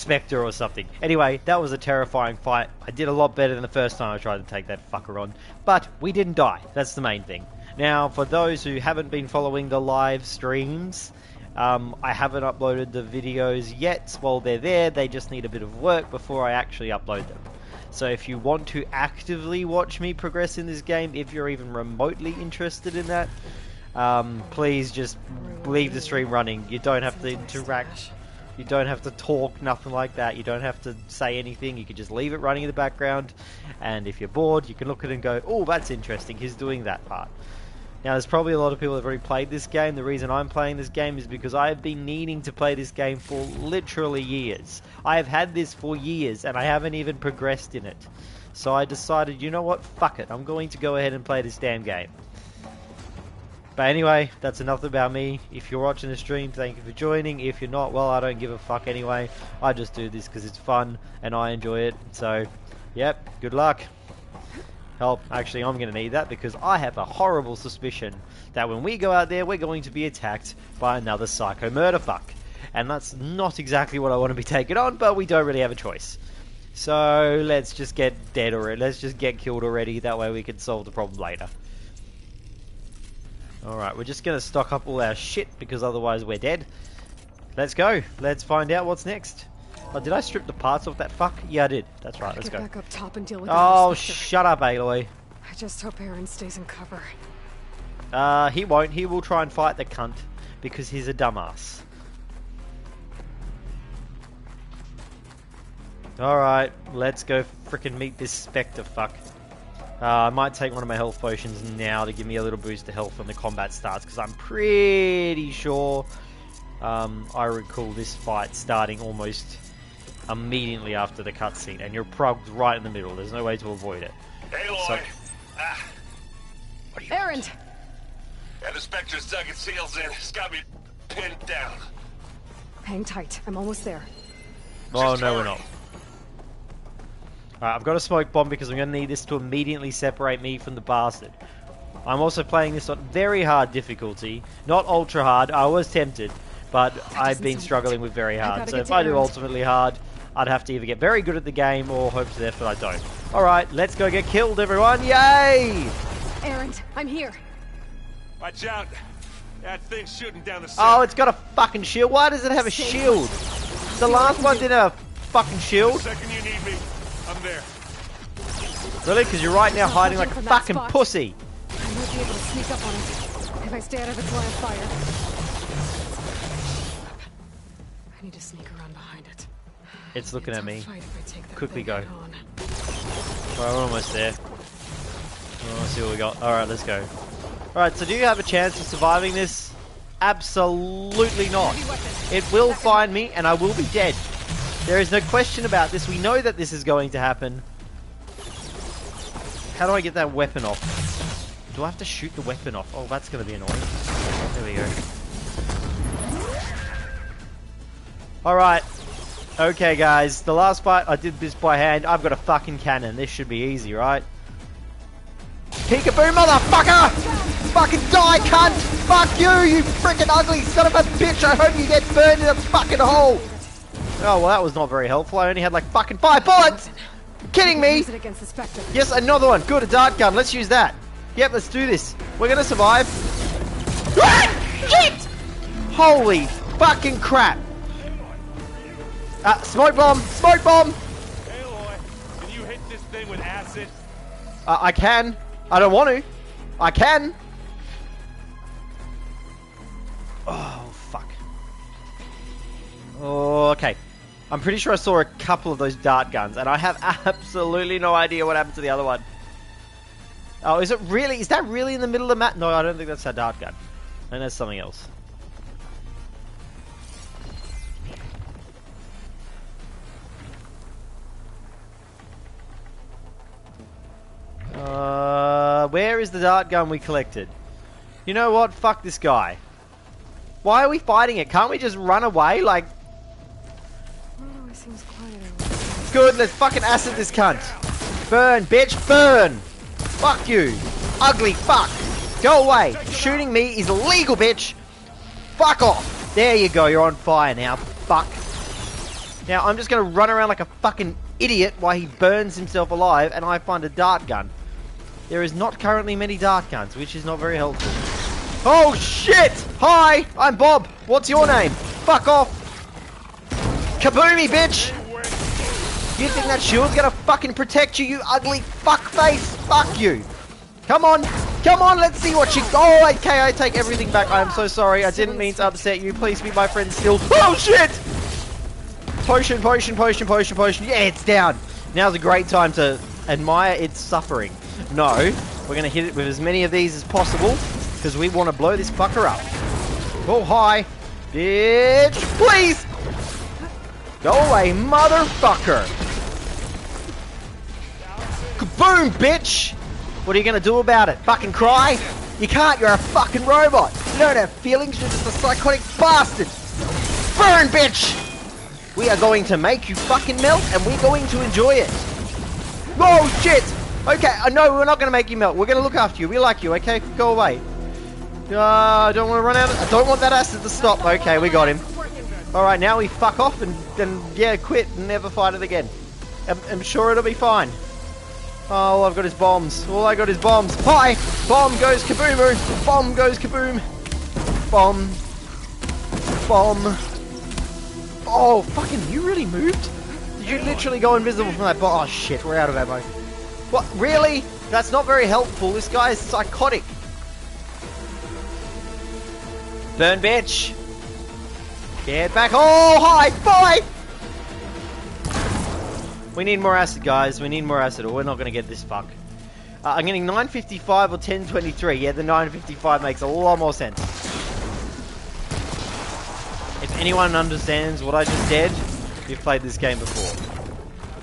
Spectre or something. Anyway, that was a terrifying fight. I did a lot better than the first time I tried to take that fucker on. But we didn't die. That's the main thing. Now, for those who haven't been following the live streams, I haven't uploaded the videos yet. While they're there, they just need a bit of work before I actually upload them. So if you want to actively watch me progress in this game, if you're even remotely interested in that, please just leave the stream running. You don't have to interact. You don't have to talk, nothing like that. You don't have to say anything. You can just leave it running in the background. And if you're bored, you can look at it and go, oh, that's interesting. He's doing that part. Now, there's probably a lot of people that have already played this game. The reason I'm playing this game is because I have been needing to play this game for literally years. I have had this for years, and I haven't even progressed in it. So I decided, you know what? Fuck it. I'm going to go ahead and play this damn game. But anyway, that's enough about me. If you're watching the stream, thank you for joining. If you're not, well, I don't give a fuck anyway. I just do this because it's fun, and I enjoy it. So, yep, good luck. Help, actually I'm going to need that because I have a horrible suspicion that when we go out there we're going to be attacked by another psycho murder fuck. And that's not exactly what I want to be taken on, but we don't really have a choice. So let's just get dead already. Let's just get killed already, that way we can solve the problem later. Alright, we're just going to stock up all our shit because otherwise we're dead. Let's go, let's find out what's next. Oh, did I strip the parts off that fuck? Yeah, I did. That's right, let's go. Back up top and deal with oh, shut up, Aloy. I just hope Aaron stays in cover. He won't. He will try and fight the cunt because he's a dumbass. Alright, let's go frickin' meet this Spectre fuck. I might take one of my health potions now to give me a little boost of health when the combat starts because I'm pretty sure I recall this fight starting almost immediately after the cutscene, and you're plugged right in the middle. There's no way to avoid it. Aloy! So, What do you Aaron! want? Yeah, the Spectre's dug its heels in. It's got me pinned down. Hang tight. I'm almost there. oh, no, we're not. Alright, I've got a smoke bomb because I'm going to need this to immediately separate me from the bastard. I'm also playing this on very hard difficulty. Not ultra hard. I was tempted, but I've been struggling with very hard. So if I do ultimately hard, I'd have to either get very good at the game or hope to death that I don't. Alright, let's go get killed, everyone. Yay! Aaron, I'm here. Watch out. That thing's shooting down the Oh, it's got a fucking shield. Why does it have a shield? The last one didn't have a fucking shield. The second you need me, I'm there. Really? Because you're right now hiding like a fucking pussy. I might be able to sneak up on it if I stay out of its line of fire. I need to sneak around behind it. It's looking at me. Quickly go. Alright, we're almost there. Oh, let's see what we got. Alright, let's go. Alright, so do you have a chance of surviving this? Absolutely not. It will find me and I will be dead. There is no question about this. We know that this is going to happen. How do I get that weapon off? Do I have to shoot the weapon off? Oh, that's going to be annoying. There we go. Alright. Okay, guys. The last fight, I did this by hand. I've got a fucking cannon. This should be easy, right? Peekaboo, motherfucker! Fucking die, cunt! Fuck you, you freaking ugly son of a bitch! I hope you get burned in a fucking hole! Oh, well, that was not very helpful. I only had like fucking 5 bullets! You're kidding me? Yes, another one. Good, a dart gun. Let's use that. Yep, let's do this. We're gonna survive. Ah! Shit! Holy fucking crap! Smoke bomb! Smoke bomb! Aloy, can you hit this thing with acid? I can. I don't want to. I can. Oh, fuck. Oh, okay. I'm pretty sure I saw a couple of those dart guns, and I have absolutely no idea what happened to the other one. Oh, is it really? Is that really in the middle of the map? No, I don't think that's a dart gun. I think that's something else. Where is the dart gun we collected? You know what? Fuck this guy. Why are we fighting it? Can't we just run away? Like... Good, let's fucking acid this cunt. Burn, bitch, burn! Fuck you. Ugly fuck. Go away. Shooting me is illegal, bitch. Fuck off. There you go, you're on fire now. Fuck. Now, I'm just going to run around like a fucking idiot while he burns himself alive and I find a dart gun. There is not currently many dart guns, which is not very helpful. Oh, shit! Hi, I'm Bob. What's your name? Fuck off. Kaboomy, bitch! You think that shield's going to fucking protect you, you ugly fuckface? Fuck you. Come on. Come on, let's see what you... Oh, okay, I take everything back. I am so sorry. I didn't mean to upset you. Please be my friend still. Oh, shit! Potion, potion, potion, potion, potion. Yeah, it's down. Now's a great time to admire its suffering. No, we're going to hit it with as many of these as possible because we want to blow this fucker up. Oh, hi. Bitch, please! Go away, motherfucker! Kaboom, bitch! What are you going to do about it? Fucking cry? You can't, you're a fucking robot. You don't have feelings, you're just a psychotic bastard. Burn, bitch! We are going to make you fucking melt, and we're going to enjoy it. Oh, shit! Okay, no, we're not going to make you melt. We're going to look after you. We like you, okay? Go away. I don't want to run out of... I don't want that acid to stop. Okay, we got him. Alright, now we fuck off and yeah, quit and never fight it again. I'm sure it'll be fine. Oh, all I've got is bombs. All I got is bombs. Hi! Bomb goes kaboomoo! Bomb goes kaboom! Bomb. Bomb. Oh, fucking, you really moved? Did you literally go invisible from that bomb? Oh, shit, we're out of ammo. What? Really? That's not very helpful. This guy is psychotic. Burn, bitch! Get back! Oh, hi! Bye! We need more acid, guys. We need more acid, or we're not going to get this fuck. I'm getting 955 or 1023. Yeah, the 955 makes a lot more sense. If anyone understands what I just did, you've played this game before.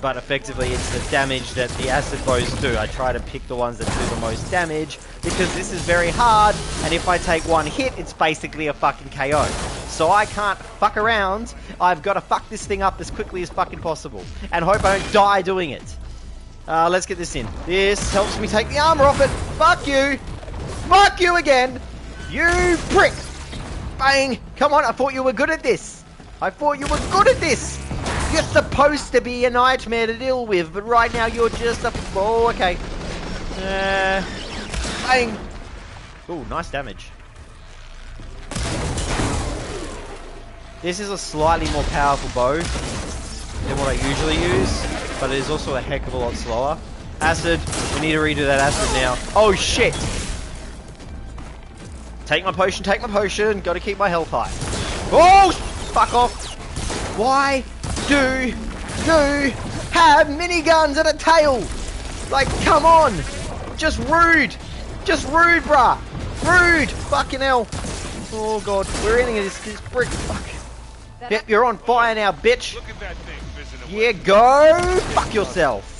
But effectively, it's the damage that the acid bows do. I try to pick the ones that do the most damage, because this is very hard, and if I take one hit, it's basically a fucking KO. So I can't fuck around. I've got to fuck this thing up as quickly as fucking possible, and hope I don't die doing it. Let's get this in. This helps me take the armor off it. Fuck you! Fuck you again! You prick! Bang! Come on, I thought you were good at this. I thought you were good at this. You're supposed to be a nightmare to deal with, but right now you're just a... Oh, okay. Bang! Ooh, nice damage. This is a slightly more powerful bow than what I usually use, but it is also a heck of a lot slower. Acid, we need to redo that acid now. Oh shit! Take my potion, gotta keep my health high. Oh! Fuck off! Why do you have miniguns and a tail? Like, come on! Just rude! Just rude, bruh! Rude! Fucking hell! Oh god, we're ending this brick. Fuck. Yep, you're on fire now, bitch! Look at that thing fizzing Yeah, away. go fuck yourself!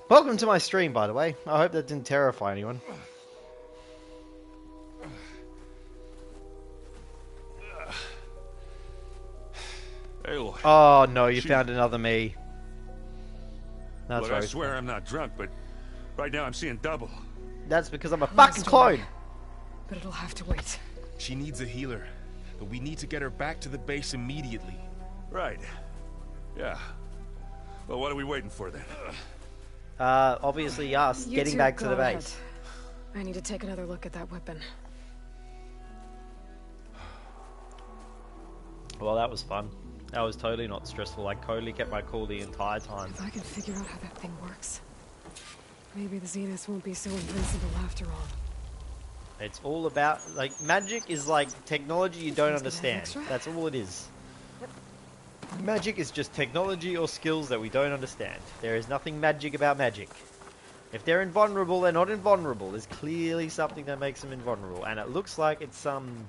Welcome to my stream, by the way. I hope that didn't terrify anyone. Aloy. Oh no, you found another me. That's Look, right. I swear I'm not drunk, but right now I'm seeing double. That's because I'm a fucking clone. But it'll have to wait. She needs a healer, but we need to get her back to the base immediately. Right. Yeah. Well, what are we waiting for then? Obviously us You getting two back to go the ahead. base. I need to take another look at that weapon. Well, that was fun. That was totally not stressful. I totally kept my cool the entire time. If I can figure out how that thing works, maybe the Zeniths won't be so invincible after all. It's all about, like, magic is like technology you don't Someone's gonna have understand. extra? That's all it is. Magic is just technology or skills that we don't understand. There is nothing magic about magic. If they're invulnerable, they're not invulnerable. There's clearly something that makes them invulnerable. And it looks like it's some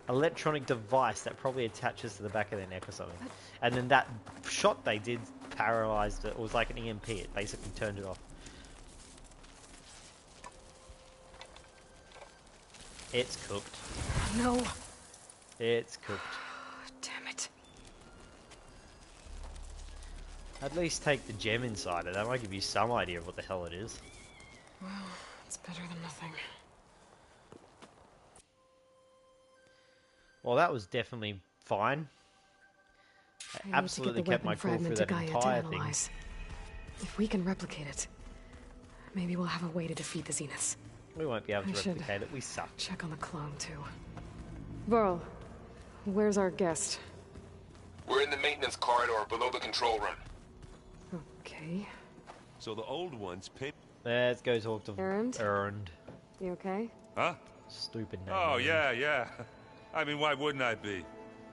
electronic device that probably attaches to the back of their neck or something. And then that shot they did paralyzed it. It was like an EMP. It basically turned it off. It's cooked. No. It's cooked. Damn it. At least take the gem inside it. That might give you some idea of what the hell it is. Well, it's better than nothing. Well, that was definitely fine. I Absolutely need to get kept the my weapon cool through fragment that to Gaia to entire thing. analyze. If we can replicate it, maybe we'll have a way to defeat the Zeniths. We won't be able to I should replicate it. We suck. Check on the clone, too. Varl, where's our guest? We're in the maintenance corridor below the control room. Okay. So the old ones paid. Let's go talk to Errand? Errand. You okay? Huh? Stupid name. Oh, Errand. yeah. I mean, why wouldn't I be?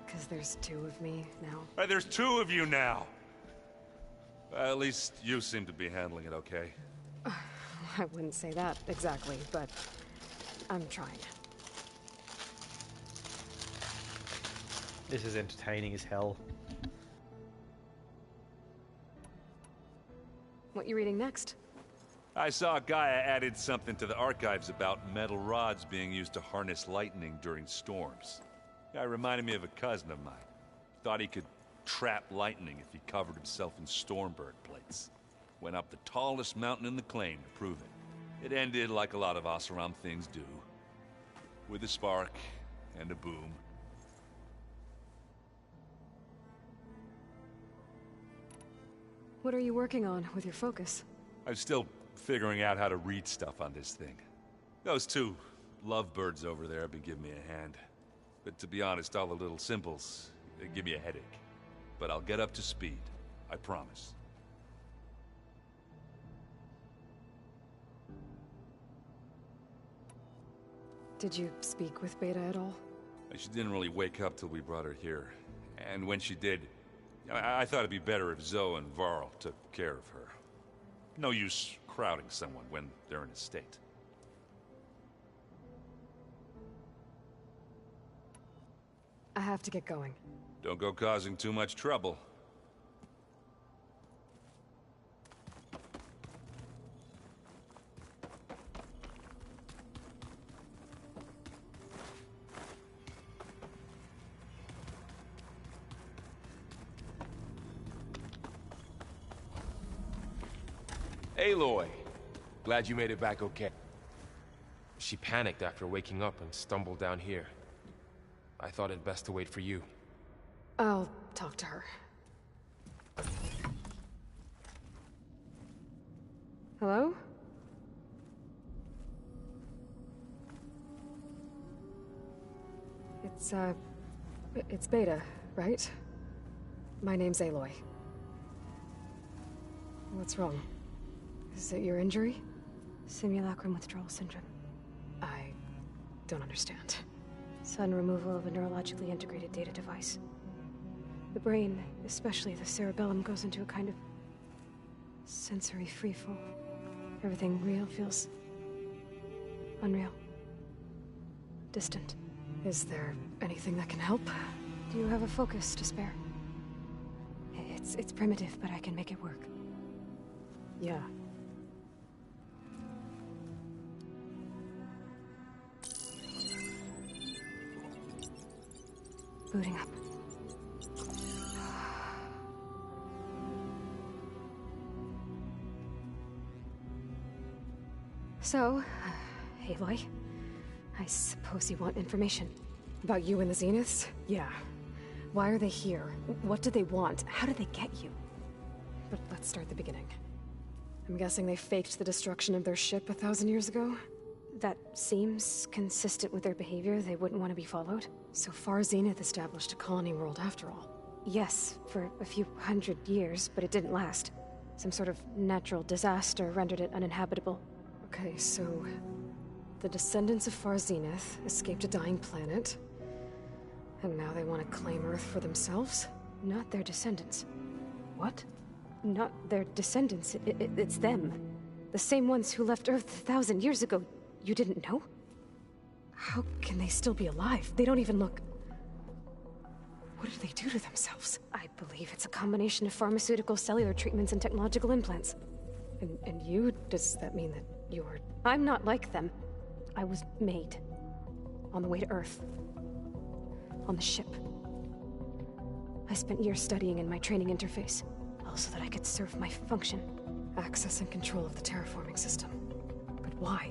Because there's two of me now. There's two of you now. At least you seem to be handling it okay. I wouldn't say that exactly, but I'm trying. This is entertaining as hell. What you reading next? I saw Gaia added something to the archives about metal rods being used to harness lightning during storms. Guy reminded me of a cousin of mine. Thought he could trap lightning if he covered himself in Stormbird plates. Went up the tallest mountain in the claim to prove it. It ended like a lot of Oseram things do. With a spark and a boom. What are you working on with your focus? I'm still figuring out how to read stuff on this thing. Those two lovebirds over there have been giving me a hand. But to be honest, all the little symbols, they give me a headache. But I'll get up to speed. I promise. Did you speak with Beta at all? She didn't really wake up till we brought her here. And when she did, I thought it'd be better if Zoe and Varl took care of her. No use crowding someone when they're in a state. I have to get going. Don't go causing too much trouble. Aloy! Glad you made it back okay. She panicked after waking up and stumbled down here. I thought it best to wait for you. I'll talk to her. Hello? It's Beta, right? My name's Aloy. What's wrong? Is it your injury? Simulacrum withdrawal syndrome. I don't understand. Sudden removal of a neurologically integrated data device. The brain, especially the cerebellum, goes into a kind of sensory freefall. Everything real feels unreal. Distant. Is there anything that can help? Do you have a focus to spare? It's primitive, but I can make it work. Yeah. Booting up. So, Aloy, I suppose you want information. About you and the Zeniths? Yeah. Why are they here? What do they want? How did they get you? But let's start the beginning. I'm guessing they faked the destruction of their ship 1,000 years ago? That seems consistent with their behavior. They wouldn't want to be followed. So far, Zenith established a colony world after all. Yes, for a few hundred years, but it didn't last. Some sort of natural disaster rendered it uninhabitable. Okay, so the descendants of Far Zenith escaped a dying planet, and now they want to claim Earth for themselves? Not their descendants. What? Not their descendants. It's them. The same ones who left Earth 1,000 years ago. You didn't know? How can they still be alive? They don't even look... What did they do to themselves? I believe it's a combination of pharmaceutical, cellular treatments, and technological implants. And you? Does that mean that you're... I'm not like them. I was made. On the way to Earth. On the ship. I spent years studying in my training interface. All so that I could serve my function. Access and control of the terraforming system. But why?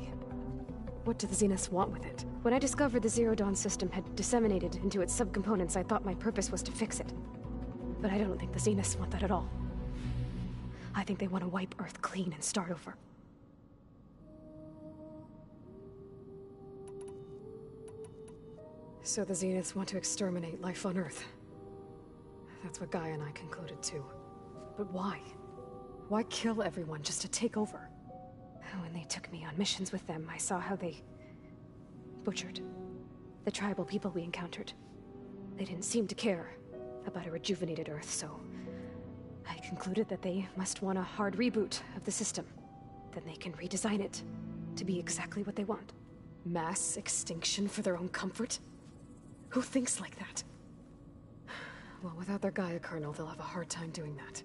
What do the Zeniths want with it? When I discovered the Zero Dawn system had disseminated into its subcomponents, I thought my purpose was to fix it. But I don't think the Zeniths want that at all. I think they want to wipe Earth clean and start over. So the Zeniths want to exterminate life on Earth. That's what Gaia and I concluded too. But why? Why kill everyone just to take over? When they took me on missions with them, I saw how they butchered the tribal people we encountered. They didn't seem to care about a rejuvenated Earth, so I concluded that they must want a hard reboot of the system. Then they can redesign it to be exactly what they want. Mass extinction for their own comfort? Who thinks like that? Well, without their Gaia kernel, they'll have a hard time doing that.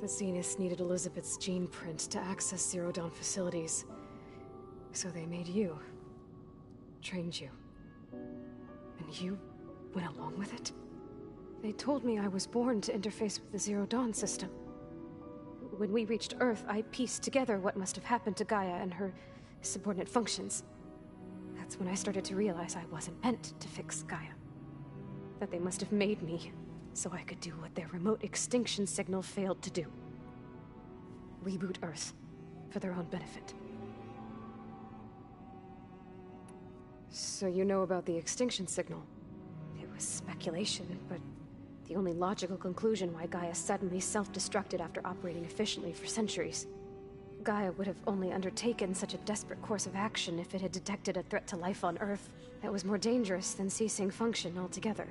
The Zeniths needed Elizabeth's gene print to access Zero Dawn facilities. So they made you. Trained you. And you went along with it? They told me I was born to interface with the Zero Dawn system. When we reached Earth, I pieced together what must have happened to Gaia and her subordinate functions. That's when I started to realize I wasn't meant to fix Gaia. That they must have made me so I could do what their remote extinction signal failed to do. Reboot Earth for their own benefit. So you know about the extinction signal? It was speculation, but the only logical conclusion why Gaia suddenly self-destructed after operating efficiently for centuries. Gaia would have only undertaken such a desperate course of action if it had detected a threat to life on Earth that was more dangerous than ceasing function altogether.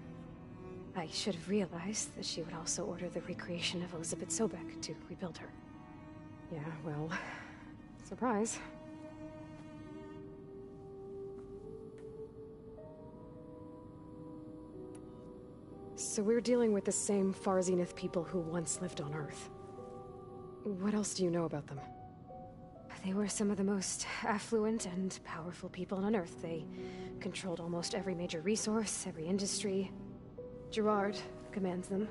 I should have realized that she would also order the recreation of Elizabeth Sobek to rebuild her. Yeah, well, surprise. So we're dealing with the same Far Zenith people who once lived on Earth. What else do you know about them? They were some of the most affluent and powerful people on Earth. They controlled almost every major resource, every industry. Gerard commands them.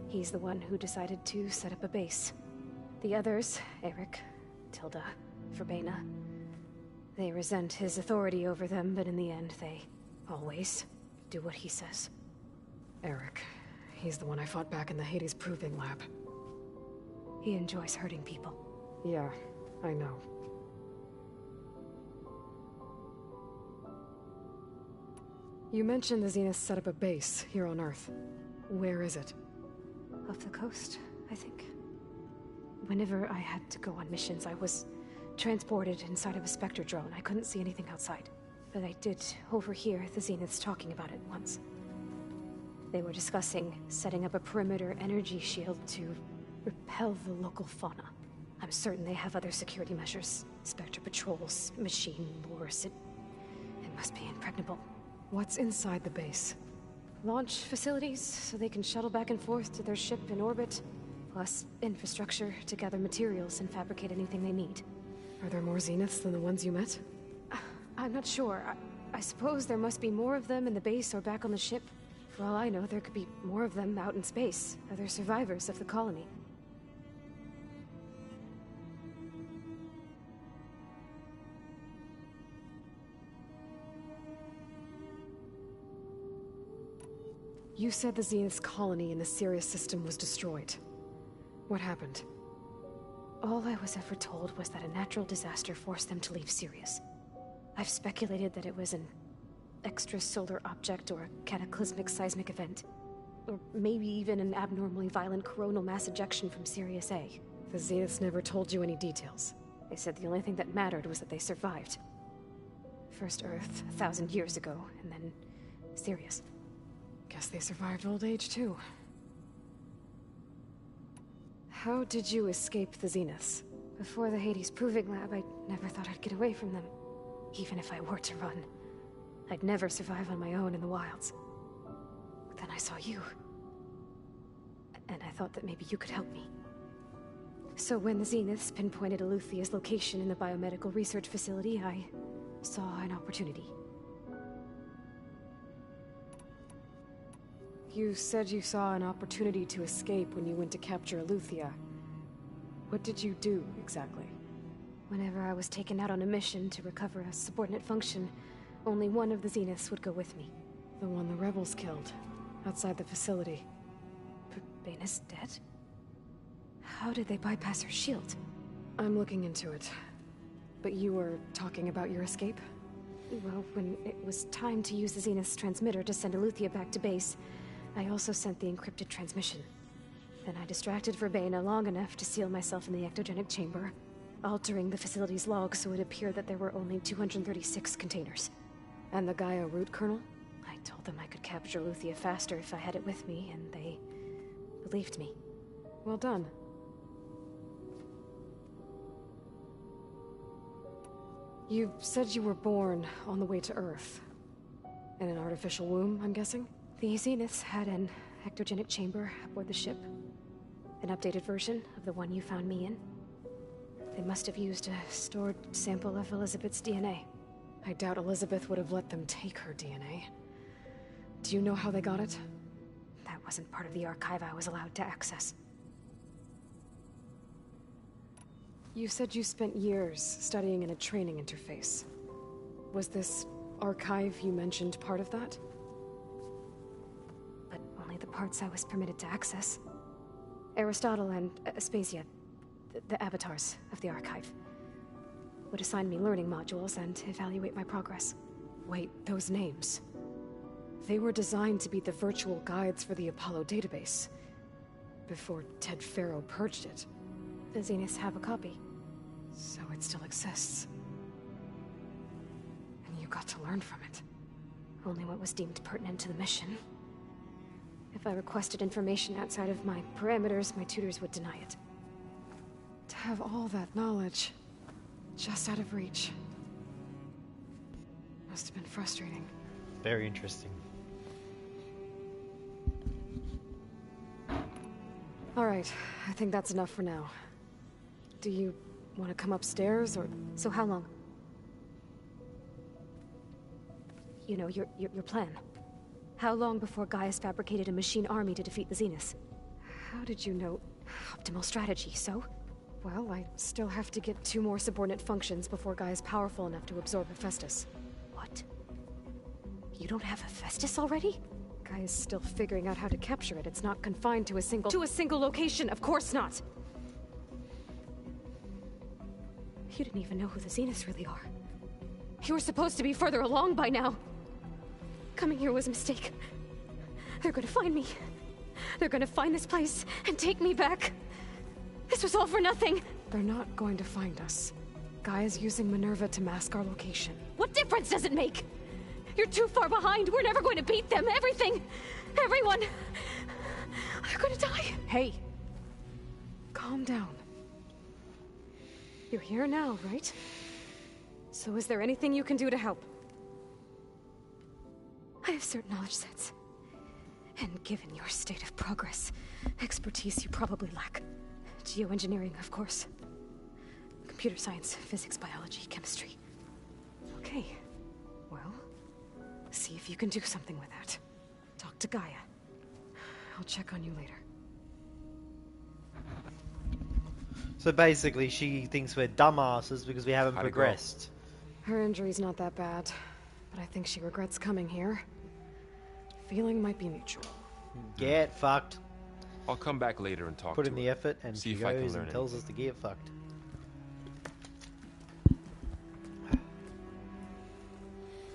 He's the one who decided to set up a base. The others, Eric, Tilda, Verbena, they resent his authority over them, but in the end, they always do what he says. Eric. He's the one I fought back in the Hades Proving Lab. He enjoys hurting people. Yeah, I know. You mentioned the Zenith set up a base here on Earth. Where is it? Off the coast, I think. Whenever I had to go on missions, I was transported inside of a Spectre drone. I couldn't see anything outside. But I did overhear the Zeniths talking about it once. They were discussing setting up a perimeter energy shield to repel the local fauna. I'm certain they have other security measures. Spectre patrols, machine lures. It must be impregnable. What's inside the base? Launch facilities, so they can shuttle back and forth to their ship in orbit. Plus infrastructure to gather materials and fabricate anything they need. Are there more Zeniths than the ones you met? I'm not sure. I suppose there must be more of them in the base or back on the ship. For all I know, there could be more of them out in space. Other survivors of the colony. You said the Zenith's colony in the Sirius system was destroyed. What happened? All I was ever told was that a natural disaster forced them to leave Sirius. I've speculated that it was an extrasolar object or a cataclysmic seismic event. Or maybe even an abnormally violent coronal mass ejection from Sirius A. The Zeniths never told you any details. They said the only thing that mattered was that they survived. First Earth, 1,000 years ago, and then Sirius. Guess they survived old age, too. How did you escape the Zeniths? Before the Hades Proving Lab, I never thought I'd get away from them. Even if I were to run. I'd never survive on my own in the wilds. But then I saw you. And I thought that maybe you could help me. So when the Zeniths pinpointed Eluthia's location in the biomedical research facility, I saw an opportunity. You said you saw an opportunity to escape when you went to capture Eluthia. What did you do, exactly? Whenever I was taken out on a mission to recover a subordinate function, only one of the Zeniths would go with me. The one the rebels killed, outside the facility. Baina's dead? How did they bypass her shield? I'm looking into it. But you were talking about your escape? Well, when it was time to use the Zenith's transmitter to send Eleuthia back to base, I also sent the encrypted transmission. Then I distracted Verbena long enough to seal myself in the ectogenic chamber, altering the facility's log so it appeared that there were only 236 containers. And the Gaia root kernel? I told them I could capture Eleuthia faster if I had it with me, and they believed me. Well done. You said you were born on the way to Earth. In an artificial womb, I'm guessing? The Zeniths had an ectogenic chamber aboard the ship. An updated version of the one you found me in. They must have used a stored sample of Elizabeth's DNA. I doubt Elizabeth would have let them take her DNA. Do you know how they got it? That wasn't part of the archive I was allowed to access. You said you spent years studying in a training interface. Was this archive you mentioned part of that? But only the parts I was permitted to access. Aristotle and Aspasia, the avatars of the archive, would assign me learning modules and evaluate my progress. Wait, those names. They were designed to be the virtual guides for the Apollo database, before Ted Faro purged it. The Zeniths have a copy. So it still exists. And you got to learn from it. Only what was deemed pertinent to the mission. If I requested information outside of my parameters, my tutors would deny it. To have all that knowledge, just out of reach. Must have been frustrating. Very interesting. Alright, I think that's enough for now. Do you want to come upstairs, or...? So how long? You know, your plan. How long before Gaius fabricated a machine army to defeat the Zeniths? How did you know? Optimal strategy, so? Well, I still have to get 2 more subordinate functions before Gaia's powerful enough to absorb Hephaestus. What? You don't have Hephaestus already? Gaia's still figuring out how to capture it. It's not confined to a single... To a single location! Of course not! You didn't even know who the Zeniths really are. You were supposed to be further along by now! Coming here was a mistake. They're gonna find me. They're gonna find this place and take me back. This was all for nothing! They're not going to find us. Gaia's using Minerva to mask our location. What difference does it make? You're too far behind. We're never going to beat them. Everything. Everyone. They're gonna die. Hey. Calm down. You're here now, right? So is there anything you can do to help? I have certain knowledge sets. And given your state of progress, expertise you probably lack. Geoengineering, of course. Computer science, physics, biology, chemistry. Okay. Well, see if you can do something with that. Talk to Gaia. I'll check on you later. So basically, she thinks we're dumbasses because we haven't progressed. Her injury's not that bad, but I think she regrets coming here. Feeling might be mutual. Get fucked. I'll come back later and talk Put to in her. the effort, and See she if I can goes learn and tells us anything. to get fucked.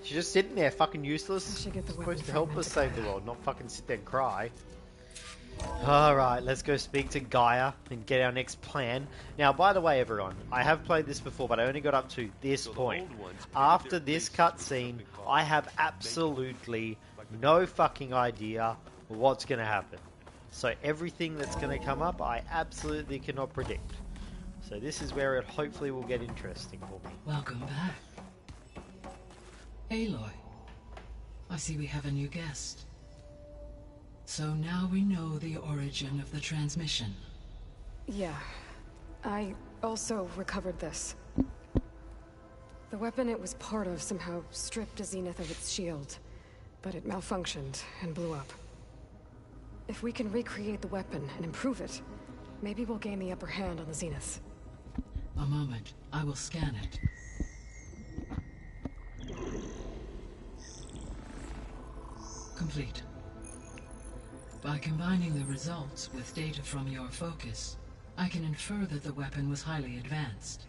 She's just sitting there, fucking useless. I should get the Supposed weapon to help fragment us to save the Gaia. world, not fucking sit there and cry. Alright, let's go speak to Gaia and get our next plan. Now, by the way, everyone, I have played this before, but I only got up to this point. After this cutscene, I have absolutely no fucking idea what's going to happen. So everything that's going to come up, I absolutely cannot predict. So this is where it hopefully will get interesting for me. Welcome back. Aloy, I see we have a new guest. So now we know the origin of the transmission. Yeah. I also recovered this. The weapon it was part of somehow stripped a Zenith of its shield, but it malfunctioned and blew up. If we can recreate the weapon and improve it, Maybe we'll gain the upper hand on the Zenith. A moment. I will scan it. Complete. By combining the results with data from your focus, I can infer that the weapon was highly advanced,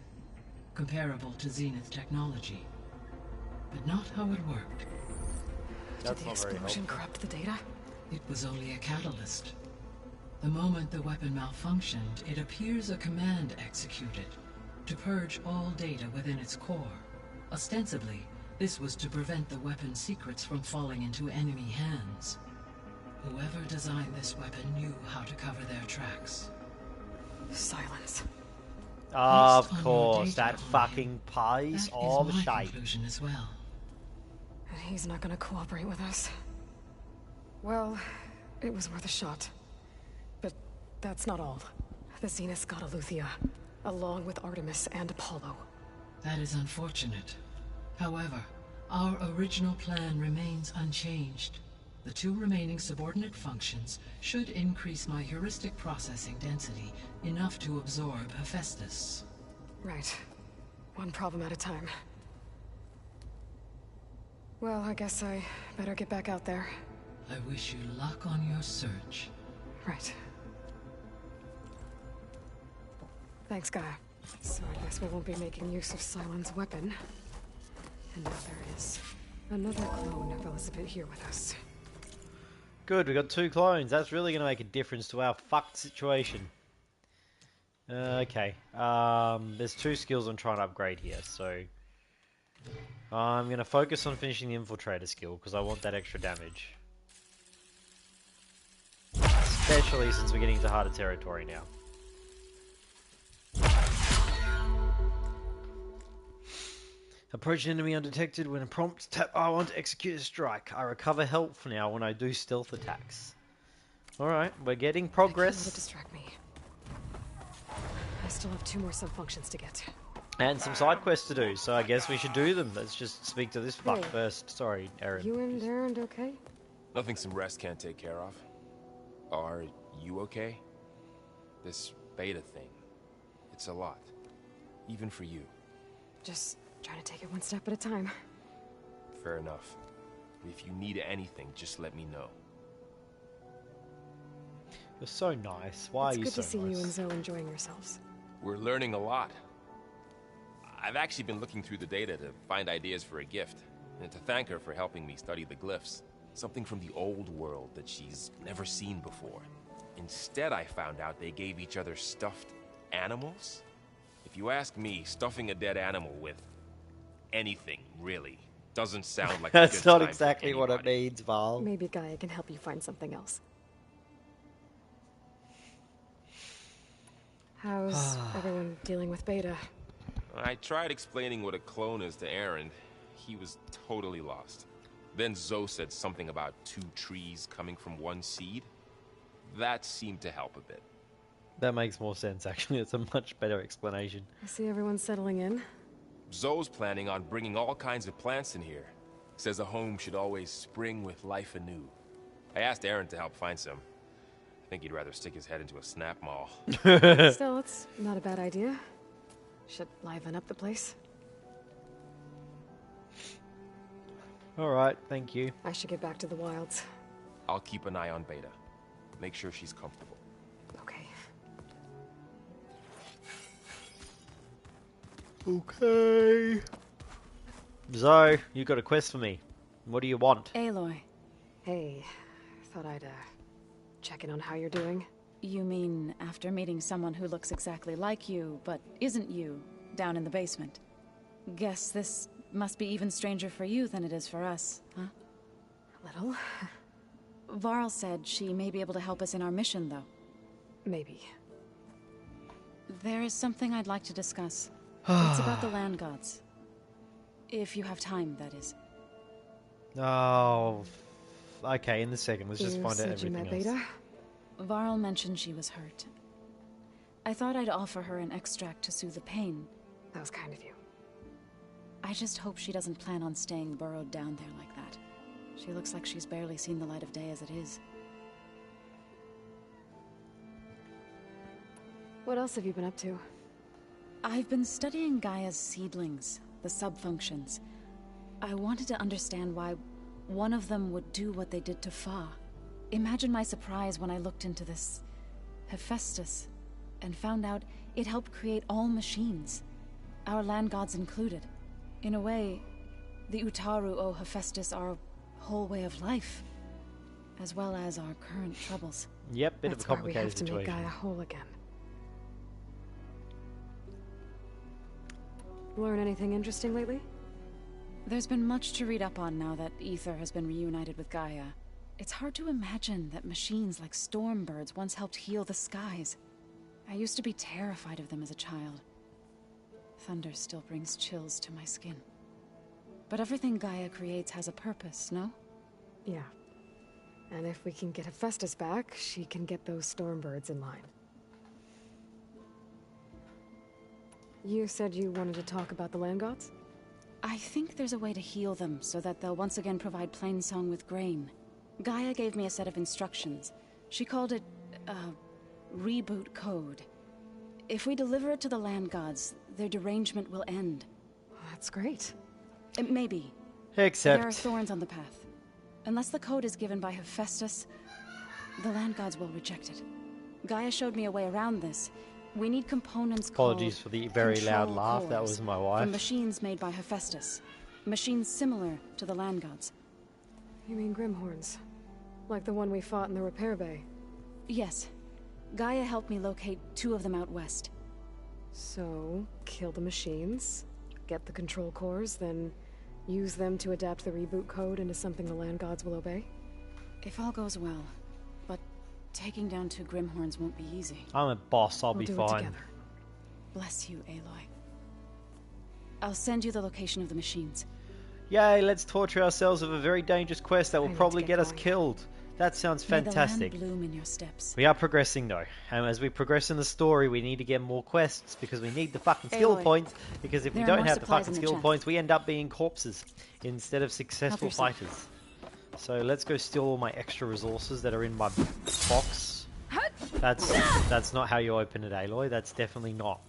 comparable to Zenith technology, but not how it worked. Did the explosion corrupt the data? It was only a catalyst. The moment the weapon malfunctioned, it appears a command executed to purge all data within its core. Ostensibly, this was to prevent the weapon's secrets from falling into enemy hands. Whoever designed this weapon knew how to cover their tracks. Silence. Of Based on course, your that data on fucking him, piece that of is my shite. conclusion as well. And he's not gonna cooperate with us. Well, it was worth a shot. But that's not all. The Zenith got Eleuthia, along with Artemis and Apollo. That is unfortunate. However, our original plan remains unchanged. The 2 remaining subordinate functions should increase my heuristic processing density enough to absorb Hephaestus. Right. One problem at a time. Well, I guess I better get back out there. I wish you luck on your search. Right. Thanks, Gaia. So I guess we won't be making use of Cylon's weapon. And now there is another clone of Elizabeth here with us. Good, we got 2 clones. That's really going to make a difference to our fucked situation. Okay. There's 2 skills I'm trying to upgrade here, so... I'm going to focus on finishing the Infiltrator skill, because I want that extra damage. Especially since we're getting into harder territory now. Approach an enemy undetected. When a prompt, tap R1 to execute a strike. I recover health now when I do stealth attacks. Alright, we're getting I can't let it progress. distract me. I still have 2 more sub-functions to get. And some side quests to do, so I guess we should do them. Let's just speak to this fuck Hey. first. Sorry, Aaron. You and Aaron okay? Nothing some rest can't take care of. Are you okay? This beta thing, it's a lot. Even for you. Just trying to take it one step at a time. Fair enough. If you need anything, just let me know. You're so nice. Why It's are you good so to see nice? you and Zoe enjoying yourselves. We're learning a lot. I've actually been looking through the data to find ideas for a gift, and to thank her for helping me study the glyphs. Something from the old world that she's never seen before. Instead, I found out they gave each other stuffed animals. If you ask me, stuffing a dead animal with anything, really, doesn't sound like a That's good not time for exactly what it anybody. means, Val. Maybe Gaia can help you find something else. How's everyone dealing with Beta? I tried explaining what a clone is to Aaron. He was totally lost. Then Zoe said something about 2 trees coming from 1 seed. That seemed to help a bit. That makes more sense, actually. It's a much better explanation. I see everyone's settling in. Zoe's planning on bringing all kinds of plants in here. Says a home should always spring with life anew. I asked Aaron to help find some. I think he'd rather stick his head into a snap mall. Still, it's not a bad idea. Should liven up the place. Alright, thank you. I should get back to the wilds. I'll keep an eye on Beta. Make sure she's comfortable. Okay. Okay. Zoe, you got a quest for me. What do you want? Aloy, Hey, thought I'd, check in on how you're doing. you mean after meeting someone who looks exactly like you, but isn't you, down in the basement? Guess this must be even stranger for you than it is for us, huh? A little. Varl said she may be able to help us in our mission, though. Maybe. There is something I'd like to discuss. It's about the land gods. If you have time, that is. Oh, okay, in the second. Let's just You find out said you everything met else. Beta? Varl mentioned she was hurt. I thought I'd offer her an extract to soothe the pain. That was kind of you. I just hope she doesn't plan on staying burrowed down there like that. She looks like she's barely seen the light of day as it is. What else have you been up to? I've been studying Gaia's seedlings, the subfunctions. I wanted to understand why one of them would do what they did to Fa. Imagine my surprise when I looked into this Hephaestus and found out it helped create all machines, our land gods included. In a way, the Utaru owe Hephaestus our whole way of life, as well as our current troubles. Yep, bit That's of a complicated why we have to situation. make Gaia whole again. Learn anything interesting lately? There's been much to read up on now that Ether has been reunited with Gaia. It's hard to imagine that machines like Stormbirds once helped heal the skies. I used to be terrified of them as a child. Thunder still brings chills to my skin. But everything Gaia creates has a purpose, no? Yeah. And if we can get Hephaestus back, she can get those Stormbirds in line. You said you wanted to talk about the land gods? I think there's a way to heal them so that they'll once again provide Plainsong with grain. Gaia gave me a set of instructions. She called it, reboot code. If we deliver it to the land gods, their derangement will end. That's great. Maybe. Except... There are thorns on the path. Unless the code is given by Hephaestus, the land gods will reject it. Gaia showed me a way around this. We need components Apologies called for the very loud control laugh, that cores was my from wife. machines made by Hephaestus. Machines similar to the land gods. You mean Grimhorns? Like the one we fought in the repair bay? Yes. Gaia helped me locate 2 of them out west. So, kill the machines, get the control cores, then use them to adapt the reboot code into something the land gods will obey? If all goes well. But taking down 2 Grimhorns won't be easy. I'm a boss, I'll We'll be do fine. it together. Bless you, Aloy. I'll send you the location of the machines. Yay, let's torture ourselves with a very dangerous quest that will I need probably to get get us going. killed. That sounds fantastic. May the land bloom in your steps. We are progressing though, and as we progress in the story, we need to get more quests because we need the fucking skill Aloy, points. Because if we there are don't more have the supplies fucking in the skill chest. points, we end up being corpses instead of successful yourself. fighters. So let's go steal all my extra resources that are in my box. That's not how you open it, Aloy. That's definitely not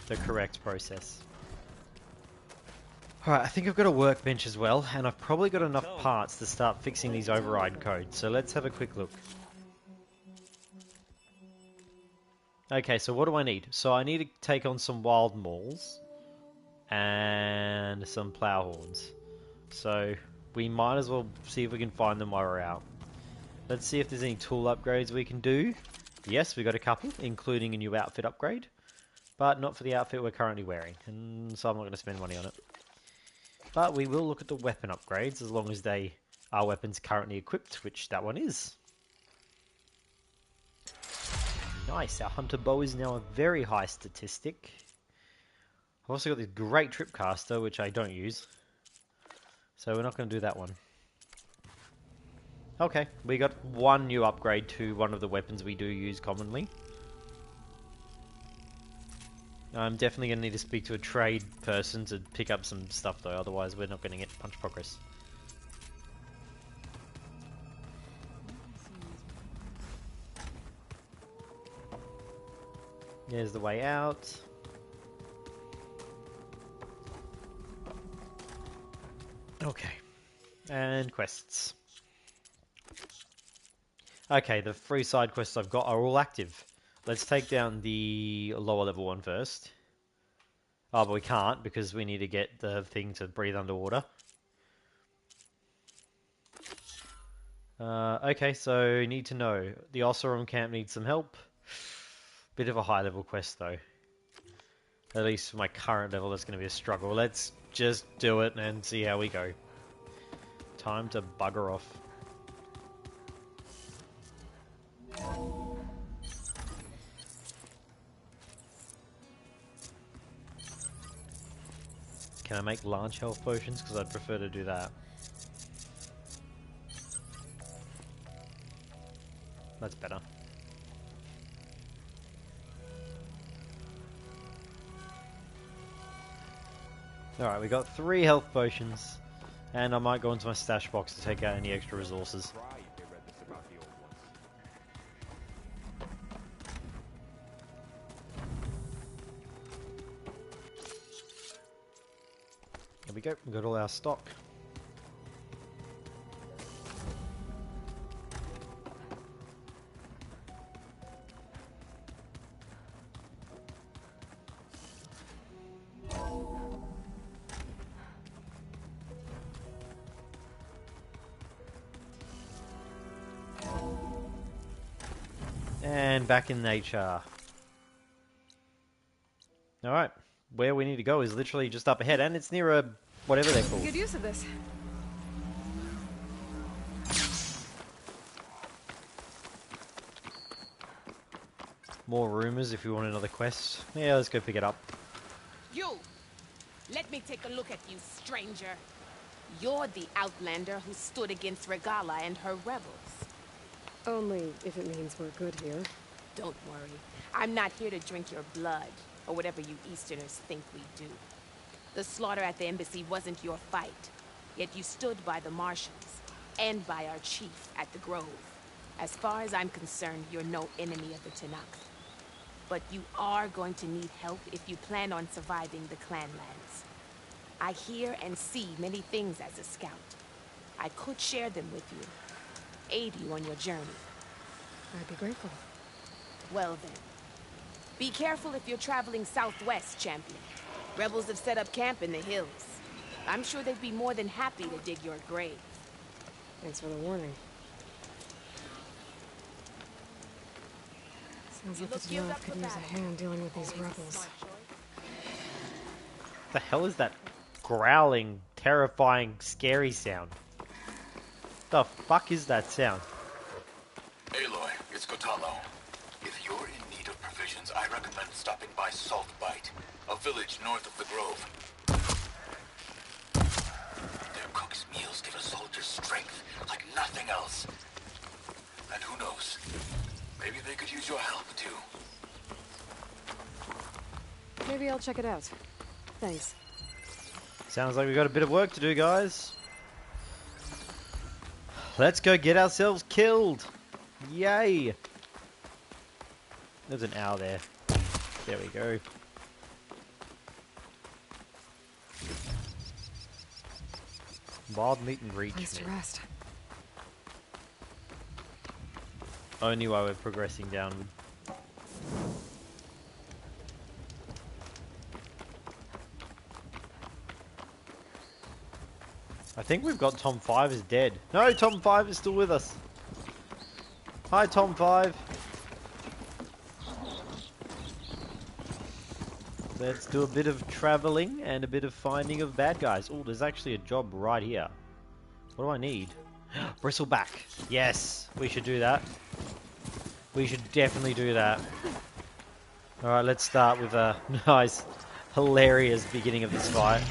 the correct process. Alright, I think I've got a workbench as well, and I've probably got enough parts to start fixing these override codes, so let's have a quick look. Okay, so what do I need? So I need to take on some wild mauls and some plow horns. So we might as well see if we can find them while we're out. Let's see if there's any tool upgrades we can do. Yes, we got a couple, including a new outfit upgrade, but not for the outfit we're currently wearing, and so I'm not going to spend money on it. But we will look at the weapon upgrades as long as they are weapons currently equipped, which that one is. Nice, our hunter bow is now a very high statistic. I've also got this great tripcaster, which I don't use. So we're not going to do that one. Okay, we got one new upgrade to one of the weapons we do use commonly. I'm definitely going to need to speak to a trade person to pick up some stuff though, otherwise we're not going to get much progress. There's the way out. Okay, and quests. Okay, the 3 side quests I've got are all active. Let's take down the lower level one first. Oh, but we can't because we need to get the thing to breathe underwater. Okay, so need to know. The Osserum camp needs some help. Bit of a high level quest though. At least for my current level, that's going to be a struggle. Let's just do it and see how we go. Time to bugger off. Can I make large health potions? Because I'd prefer to do that. That's better. Alright, we got 3 health potions. And I might go into my stash box to take out any extra resources. There we go. We got all our stock. And back in nature. Alright, where we need to go is literally just up ahead, and it's near a whatever they're called. Good use of this. More rumors if you want another quest. Yeah, let's go pick it up. You! Let me take a look at you, stranger. You're the outlander who stood against Regala and her rebels. Only if it means we're good here. Don't worry. I'm not here to drink your blood, or whatever you Easterners think we do. The slaughter at the embassy wasn't your fight, yet you stood by the Martians, and by our chief at the Grove. As far as I'm concerned, you're no enemy of the Tanakh. But you are going to need help if you plan on surviving the Clanlands. I hear and see many things as a scout. I could share them with you, aid you on your journey. I'd be grateful. Well then. Be careful if you're traveling southwest, champion. Rebels have set up camp in the hills. I'm sure they'd be more than happy to dig your grave. Thanks for the warning. Sounds like the Tanakh could use a hand dealing with these rebels. The hell is that growling, terrifying, scary sound? The fuck is that sound? Aloy, it's Kotalo. If you're in need of provisions, I recommend stopping by Salt Bite, a village north of the Grove. Their cook's meals give a soldier strength like nothing else. And who knows, maybe they could use your help too. Maybe I'll check it out. Thanks. Sounds like we've got a bit of work to do, guys. Let's go get ourselves killed. Yay. There's an owl there. There we go. Wild meat and reach. Place to rest. Only while we're progressing downward. I think we've got Tom 5 is dead. No, Tom 5 is still with us. Hi, Tom 5. Let's do a bit of traveling and a bit of finding of bad guys. Oh, there's actually a job right here. What do I need? Bristleback. Yes, we should do that. We should definitely do that. Alright, let's start with a nice, hilarious beginning of this fight.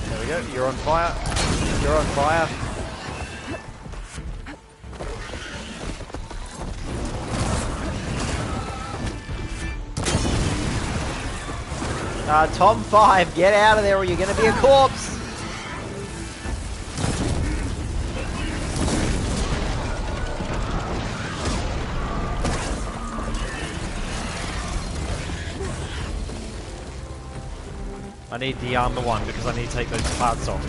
There we go, you're on fire. You're on fire. Tom 5, get out of there or you're going to be a corpse! I need the armor one because I need to take those parts off.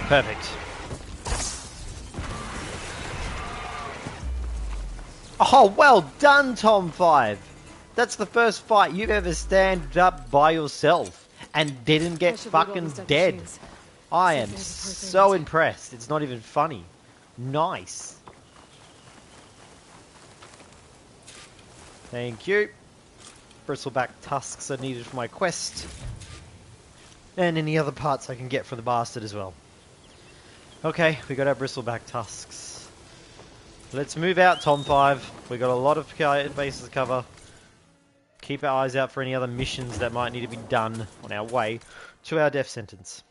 Perfect. Oh, well done, Tom 5. That's the first fight you've ever stand up by yourself and didn't get fucking dead. I am so impressed. It's not even funny. Nice. Thank you. Bristleback tusks are needed for my quest. And any other parts I can get from the bastard as well. Okay, we got our bristleback tusks. Let's move out, Tom 5. We got a lot of bases to cover. Keep our eyes out for any other missions that might need to be done on our way to our death sentence.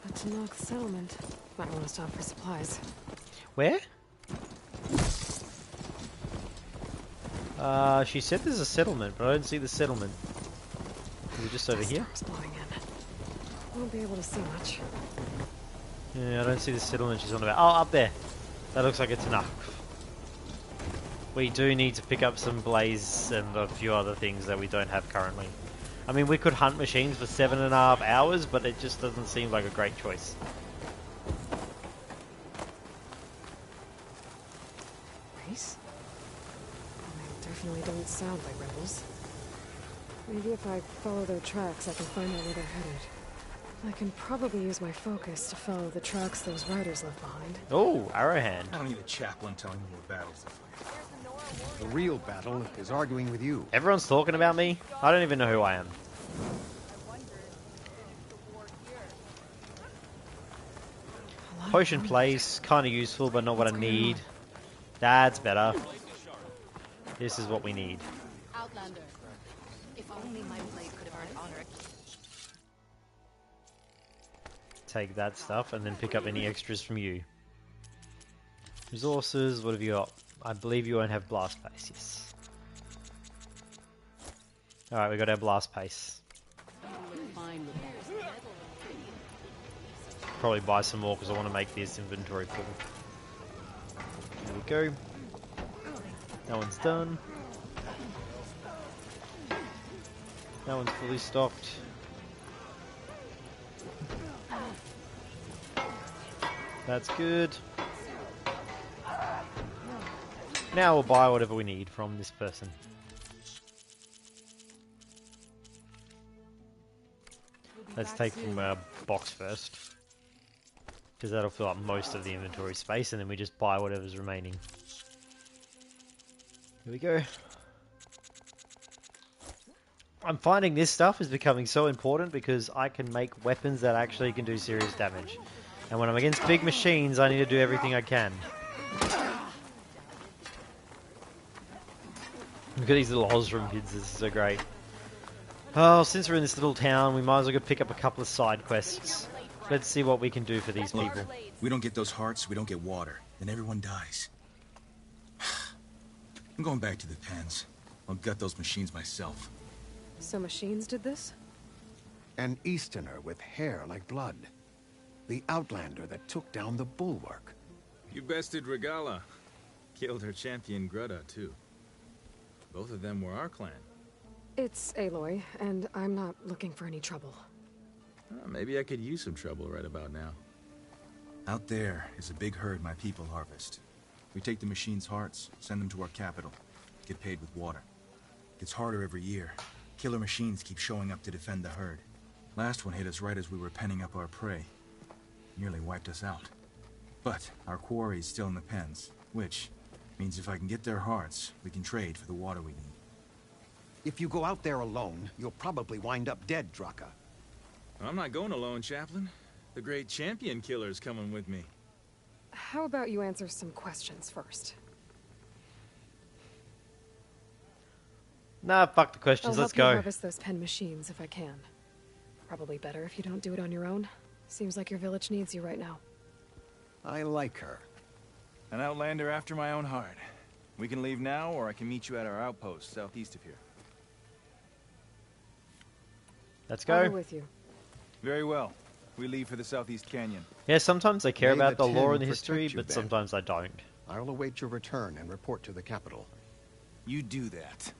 The Tanakh settlement. Might want to stop for supplies. Where? She said there's a settlement, but I don't see the settlement. Is it just over here? Storm's blowing in. Won't be able to see much. Yeah, I don't see the settlement she's on about. Oh, up there. That looks like it's enough. We do need to pick up some blaze and a few other things that we don't have currently. I mean, we could hunt machines for 7.5 hours, but it just doesn't seem like a great choice. Race? They definitely don't sound like rebels. Maybe if I follow their tracks, I can find out where they're headed. I can probably use my focus to follow the tracks those riders left behind. Oh, Arrowhand. I don't need a chaplain telling me what battles to fight. The real battle is arguing with you. Everyone's talking about me. I don't even know who I am. Potion place, kind of useful, but not what I need. That's better. This is what we need. Outlander. If only my blade could have earned honor. Take that stuff and then pick up any extras from you. Resources, what have you got? I believe you won't have blast pace, yes. Alright, we got our blast pace. Probably buy some more because I want to make this inventory full. There we go. That one's done. That one's fully stocked. That's good. Now we'll buy whatever we need from this person. Let's take from our box first, because that'll fill up most of the inventory space, and then we just buy whatever's remaining. Here we go. I'm finding this stuff is becoming so important because I can make weapons that actually can do serious damage. And when I'm against big machines, I need to do everything I can. Look at these little Osram kids, this is so great. Oh, since we're in this little town, we might as well go pick up a couple of side quests. Let's see what we can do for these people. We don't get those hearts, we don't get water, then everyone dies. I'm going back to the pens. I'll gut those machines myself. So machines did this? An Easterner with hair like blood. The Outlander that took down the bulwark. You bested Regala. Killed her champion Greta, too. Both of them were our clan. It's Aloy, and I'm not looking for any trouble. Maybe I could use some trouble right about now. Out there is a big herd my people harvest. We take the machines' hearts, send them to our capital, get paid with water. Gets harder every year. Killer machines keep showing up to defend the herd. Last one hit us right as we were penning up our prey. Nearly wiped us out. But our quarry is still in the pens, which means if I can get their hearts, we can trade for the water we need. If you go out there alone, you'll probably wind up dead, Draka. I'm not going alone, Chaplain. The great champion killer's coming with me. How about you answer some questions first? Nah, fuck the questions, let's go. I'll help you harvest those pen machines if I can. Probably better if you don't do it on your own. Seems like your village needs you right now. I like her. An Outlander after my own heart. We can leave now, or I can meet you at our outpost southeast of here. Let's go. I'll go with you. Very well. We leave for the Southeast Canyon. Yeah, sometimes I care May about the the lore Ten and the history, protect you, but Ben. sometimes I don't. I'll await your return and report to the capital. You do that.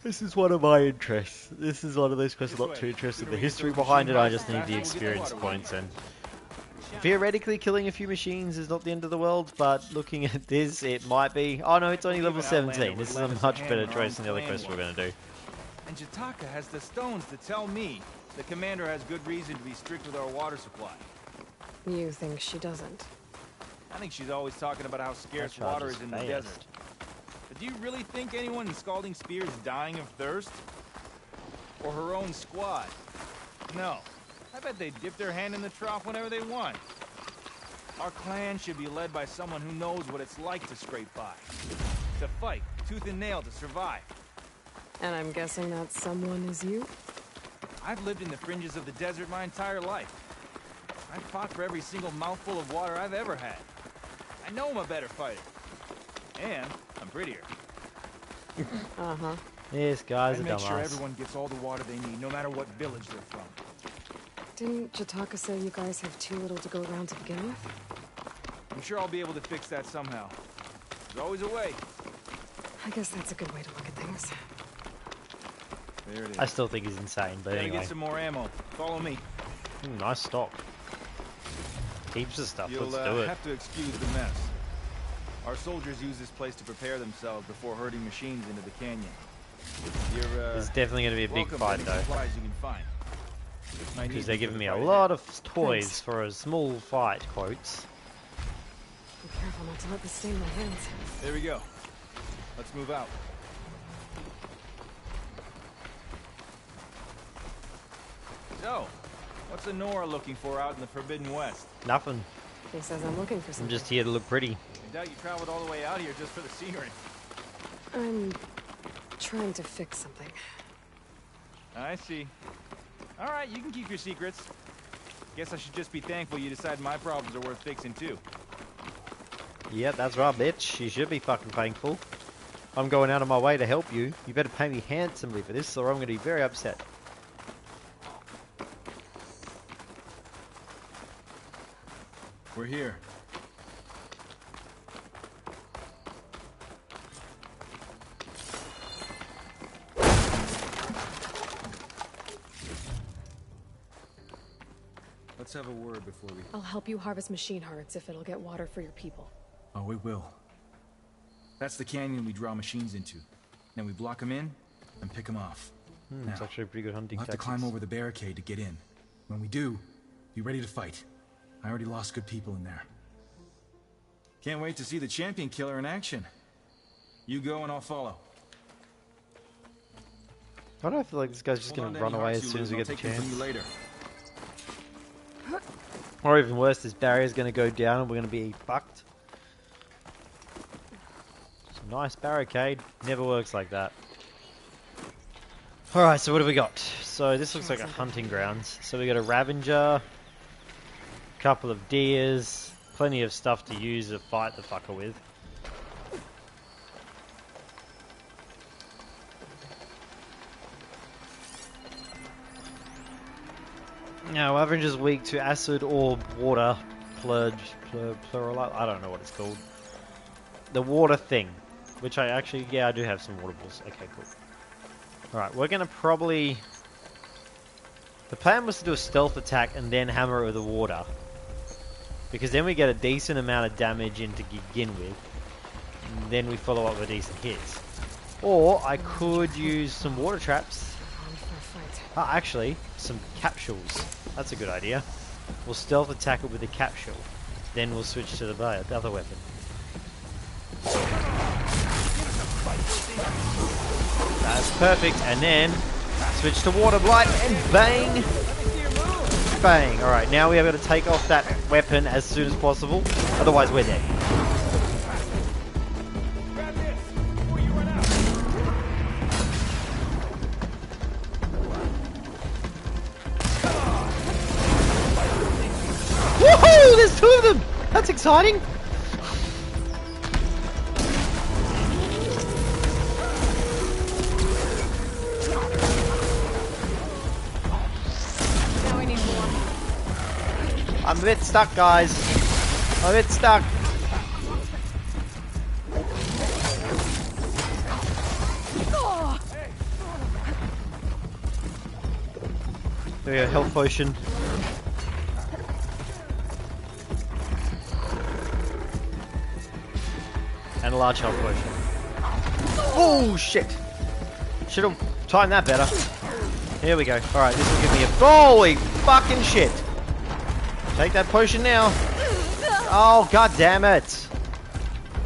This is one of my interests. This is one of those quests I'm not too interested in the history behind it, I just need the experience points, and theoretically killing a few machines is not the end of the world, but looking at this, it might be. Oh no, it's only level 17. This is a much better choice than the other quest we're going to do. And Jataka has the stones to tell me the commander has good reason to be strict with our water supply. You think she doesn't? I think she's always talking about how scarce That water charge is is in the fast. desert. But do you really think anyone in Scalding Spear is dying of thirst? Or her own squad? No. I bet they dip their hand in the trough whenever they want. Our clan should be led by someone who knows what it's like to scrape by. To fight, tooth and nail to survive. And I'm guessing that someone is you? I've lived in the fringes of the desert my entire life. I've fought for every single mouthful of water I've ever had. I know I'm a better fighter. And I'm prettier. Uh-huh. This guy's a And make sure dumbass. everyone gets all the water they need, no matter what village they're from. Didn't Jataka say you guys have too little to go around to begin with? I'm sure I'll be able to fix that somehow. There's always a way. I guess that's a good way to look at things. There it is. I still think he's insane, but Gotta anyway. get some more ammo. Follow me. Nice stock. Heaps of stuff. You'll Let's do it. have to excuse the mess. Our soldiers use this place to prepare themselves before herding machines into the canyon. There's definitely going to be a big fight, though. Supplies you can find. Because they're giving me a lot of toys for a small fight, quotes. Be careful not to let this stain my hands. There we go. Let's move out. So, what's Nora looking for out in the Forbidden West? Nothing. He says I'm looking for I'm something. just here to look pretty. I doubt you traveled all the way out here just for the scenery. I'm trying to fix something. I see. All right, you can keep your secrets. Guess I should just be thankful you decide my problems are worth fixing too. Yep, that's right, bitch. You should be fucking thankful. I'm going out of my way to help you. You better pay me handsomely for this, or I'm going to be very upset. We're here. Let's have a word before we... I'll help you harvest machine hearts if it'll get water for your people. Oh, it will. That's the canyon we draw machines into. Then we block them in and pick them off. It's actually a pretty good hunting We'll have to tactics. climb over the barricade to get in. When we do, be ready to fight. I already lost good people in there. Can't wait to see the champion killer in action. You go and I'll follow. I don't feel like this guy's just going to run away as soon as we get the chance. Later. Or even worse, this barrier's going to go down and we're going to be fucked. It's a nice barricade. Never works like that. Alright, so what do we got? So this looks like a hunting grounds. So we got a Ravager, a couple of deers, plenty of stuff to use to fight the fucker with. Now, Ravager's weak to acid or water. Plural, I don't know what it's called. The water thing. Which I actually, yeah, I do have some water balls. Okay, cool. Alright, we're gonna probably... The plan was to do a stealth attack and then hammer it with the water. Because then we get a decent amount of damage in to begin with. And then we follow up with decent hits. Or I could use some water traps. Actually, some capsules. That's a good idea. We'll stealth attack it with a capsule. Then we'll switch to the other weapon. That's perfect. And then switch to water blight and bang! Bang! Alright, now we have got to take off that weapon as soon as possible. Otherwise we're dead. Woohoo! There's two of them! That's exciting! Now we need more. I'm a bit stuck, guys. I'm a bit stuck. There we go, health potion. And a large health potion. Oh shit! Should have timed that better. Here we go. Alright, this will give me a... Holy fucking shit! Take that potion now. Oh, god damn it.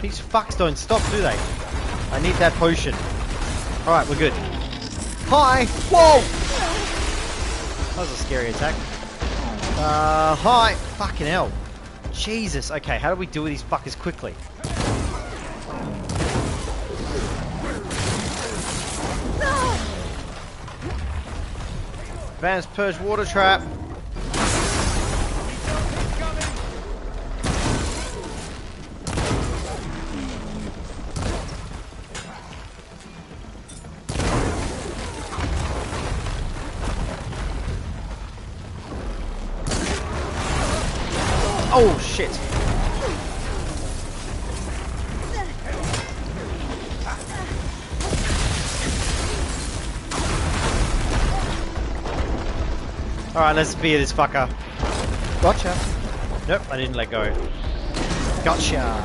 These fucks don't stop, do they? I need that potion. Alright, we're good. Hi! Whoa! That was a scary attack. Hi! Fucking hell. Jesus. Okay, how do we deal with these fuckers quickly? Advanced Purge Water Trap. Oh shit! Alright, let's spear this fucker. Gotcha. Nope, I didn't let go. Gotcha.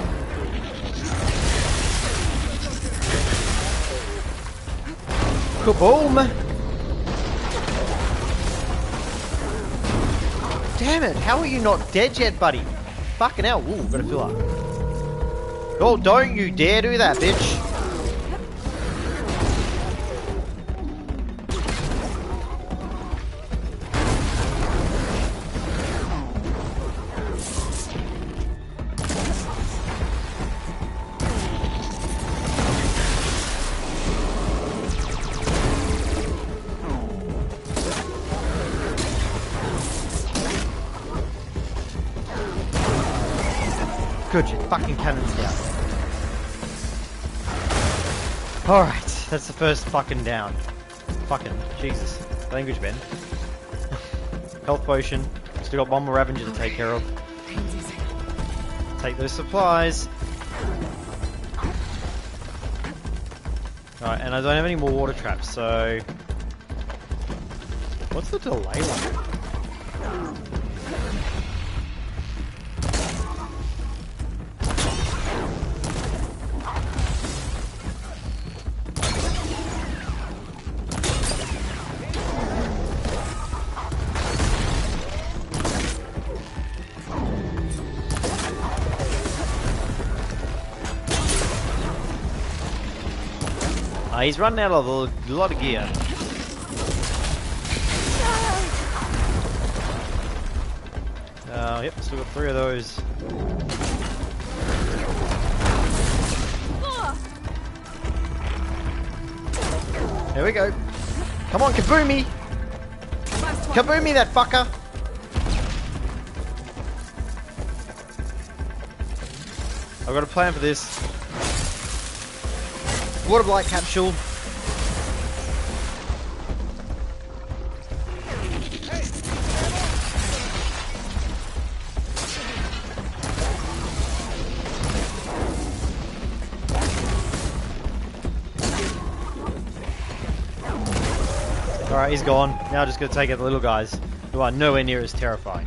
Kaboom! Damn it, how are you not dead yet, buddy? Fucking hell. Ooh, gotta fill up. Oh, don't you dare do that, bitch. Good, your fucking cannon's down. Alright, that's the first fucking down. Fucking, Jesus. Language, Ben. Health potion. Still got one more Avenger to take care of. Take those supplies. Alright, and I don't have any more water traps, so... What's the delay like? He's running out of a lot of gear. Yep, still got 3 of those. There we go. Come on, kaboom me! Kaboom me, that fucker! I've got a plan for this. Water blight capsule. Alright, he's gone. Now just gonna take out the little guys, who are nowhere near as terrifying.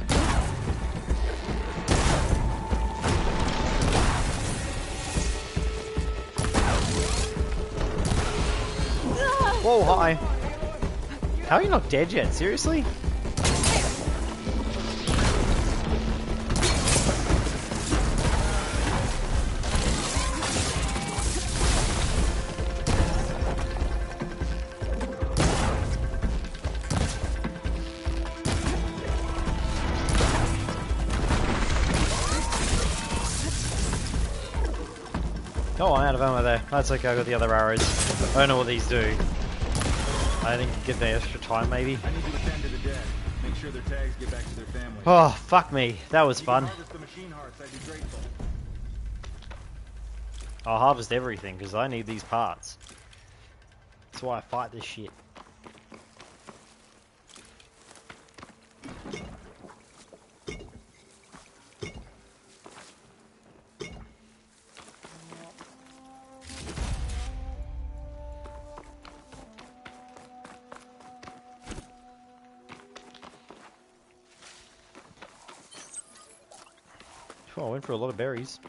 Whoa, hi. How are you not dead yet? Seriously? Oh, I'm out of ammo there. That's okay, I got the other arrows. I don't know what these do. I think give them extra time, maybe. I need to attend to the dead. Make sure their tags get back to their families. Oh, fuck me. That was fun. Harvest the machine hearts, I'd be grateful. I'll harvest everything, because I need these parts. That's why I fight this shit. Oh, I went for a lot of berries.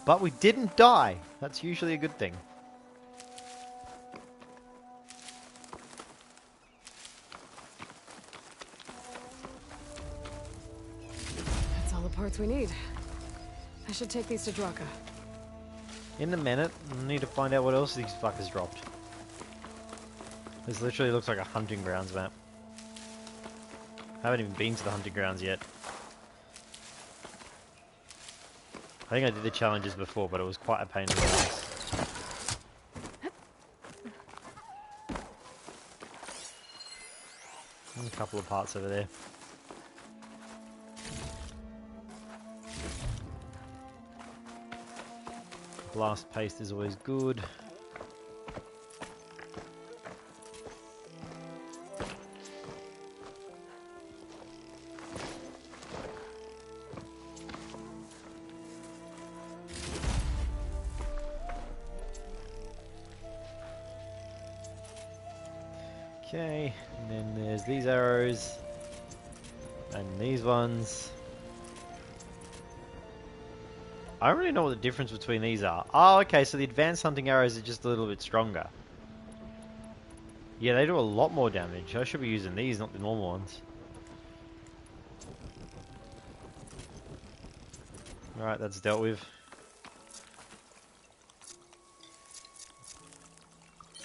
But we didn't die. That's usually a good thing. That's all the parts we need. I should take these to Draka. In a minute, I need to find out what else these fuckers dropped. This literally looks like a hunting grounds map. I haven't even been to the hunting grounds yet. I think I did the challenges before, but it was quite a pain in the ass. A couple of parts over there. Blast paste is always good. Okay, and then there's these arrows. And these ones. I don't really know what the difference between these are. Oh, okay, so the advanced hunting arrows are just a little bit stronger. Yeah, they do a lot more damage. I should be using these, not the normal ones. Alright, that's dealt with.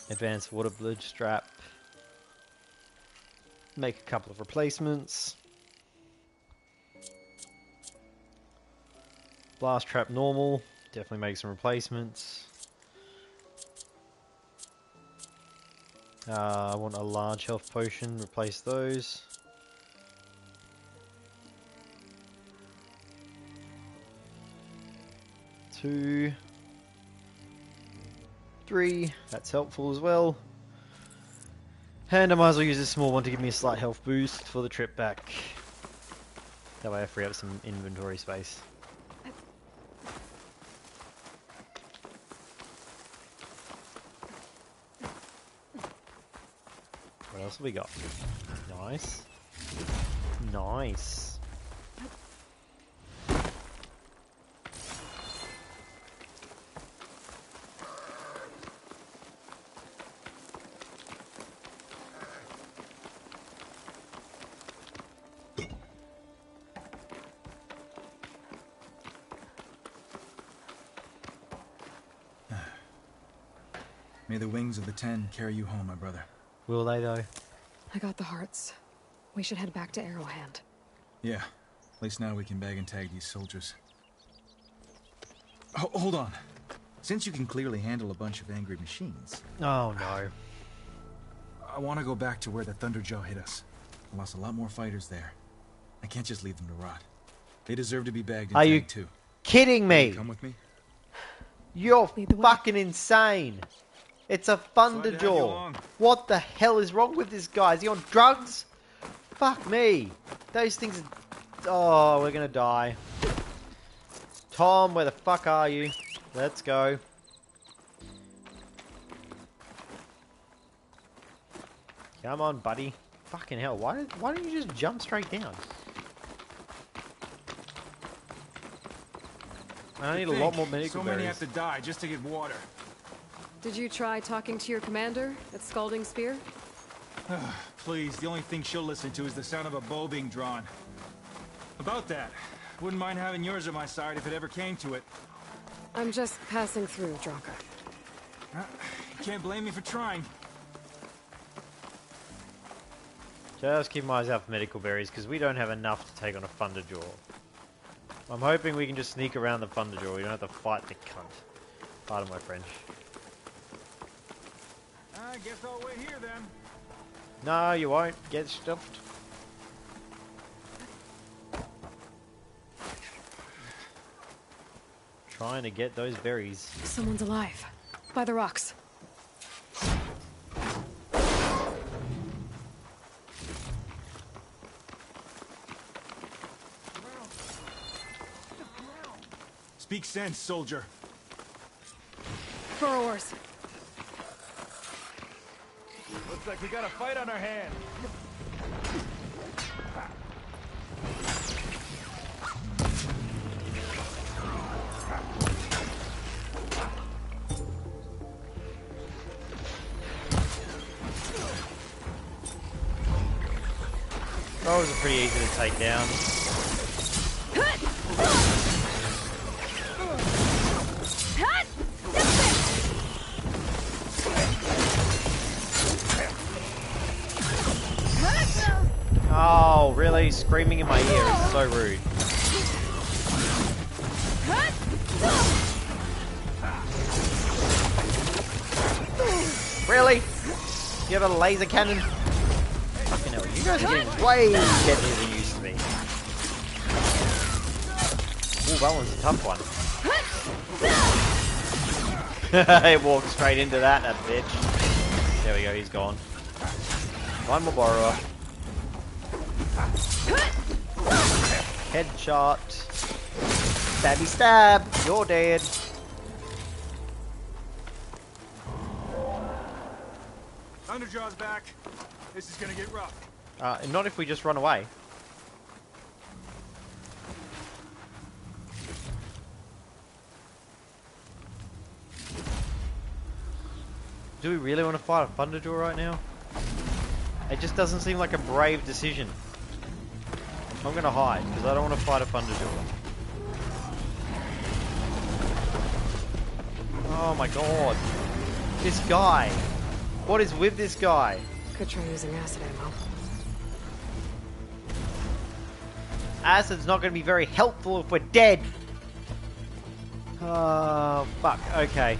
Advanced water bridge strap. Make a couple of replacements. Blast trap normal. Definitely make some replacements. I want a large health potion. Replace those. Two. 3. That's helpful as well. And I might as well use this small one to give me a slight health boost for the trip back. That way I free up some inventory space. What else have we got? Nice. Nice. May the wings of the 10 carry you home, my brother. Will they, though? I got the hearts. We should head back to Arrowhand. Yeah. At least now we can bag and tag these soldiers. Hold on. Since you can clearly handle a bunch of angry machines... Oh, no. I want to go back to where the Thunderjaw hit us. I lost a lot more fighters there. I can't just leave them to rot. They deserve to be bagged and Are you tagged, too. kidding me? You come with me? You're fucking insane. It's a Thunderjaw. What the hell is wrong with this guy? Is he on drugs? Fuck me. Those things are... Oh, we're gonna die. Tom, where the fuck are you? Let's go. Come on, buddy. Fucking hell, why don't you just jump straight down? I need a lot more medical so berries. many have to die just to get water. Did you try talking to your commander at Scalding Spear? Please, the only thing she'll listen to is the sound of a bow being drawn. About that, wouldn't mind having yours at my side if it ever came to it. I'm just passing through, Dronka. You can't blame me for trying. Just keep my eyes out for medical berries, because we don't have enough to take on a Thunderjaw. I'm hoping we can just sneak around the Thunderjaw. We don't have to fight the cunt. Pardon my French. I guess I'll wait here then. No, you won't. Get stuffed. Trying to get those berries. Someone's alive. By the rocks. Speak sense, soldier. Burrowers. Looks like we got a fight on our hands. Those are pretty easy to take down. Oh, really? Screaming in my ear is so rude. Really? You have a laser cannon? Fucking hell, you guys are getting way deadlier than you used to be. Ooh, that one's a tough one. It walked straight into that bitch. There we go, he's gone. One more borrower. Headshot. Stabby stab. You're dead. Underjaw's back. This is gonna get rough. Not if we just run away. Do we really want to fight a Thunderjaw right now? It just doesn't seem like a brave decision. I'm gonna hide, because I don't want to fight a Thunderjaw. Oh my god. This guy. What is with this guy? Could try using acid ammo. Acid's not going to be very helpful if we're dead. Oh, fuck. Okay.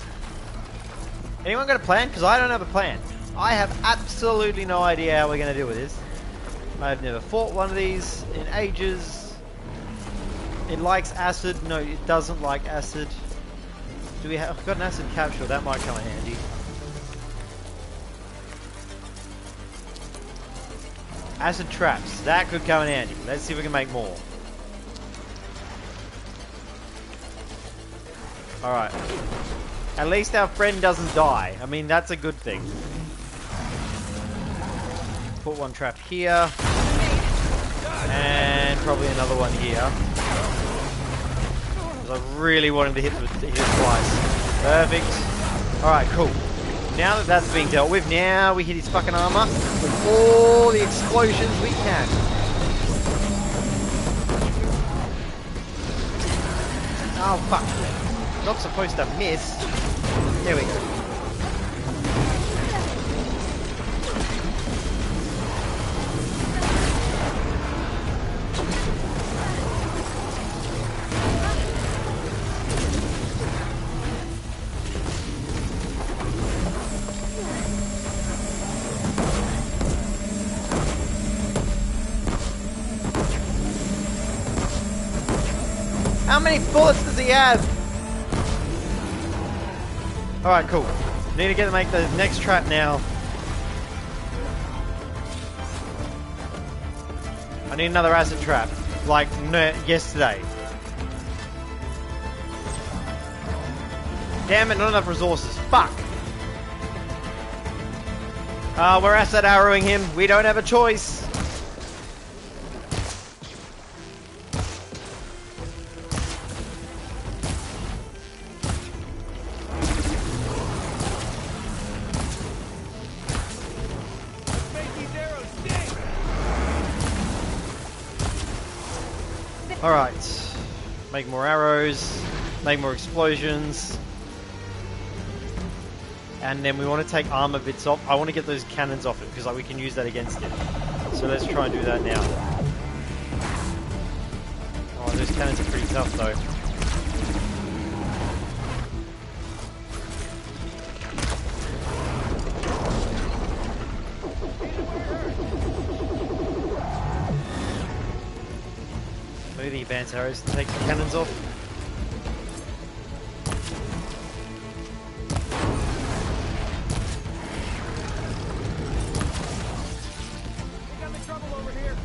Anyone got a plan? Because I don't have a plan. I have absolutely no idea how we're going to deal with this. I've never fought one of these in ages. It likes acid. No, it doesn't like acid. Do we have... I've got an acid capsule. That might come in handy. Acid traps. That could come in handy. Let's see if we can make more. Alright. At least our friend doesn't die. I mean, that's a good thing. Put one trap here. And probably another one here. Because I really want him to hit it twice. Perfect. Alright, cool. Now that that's being dealt with, now we hit his fucking armor with all the explosions we can. Oh, fuck. Not supposed to miss. There we go. How many bullets does he have? Alright, cool. Need to make the next trap now. I need another acid trap. Like yesterday. Damn it, not enough resources. Fuck! We're acid arrowing him. We don't have a choice. Alright, make more arrows, make more explosions, and then we want to take armor bits off. I want to get those cannons off it, because like, we can use that against it. So let's try and do that now. Oh, those cannons are pretty tough though. The advanced arrows to take the cannons off. We got trouble over here.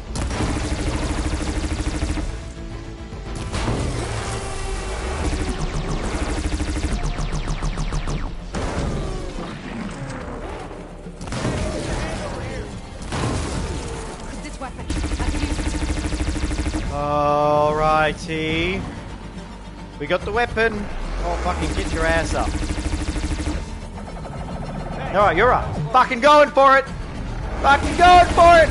This weapon. I can use it. Alrighty. We got the weapon. Oh, fucking get your ass up. Alright, you're up. Fucking going for it. Fucking going for it.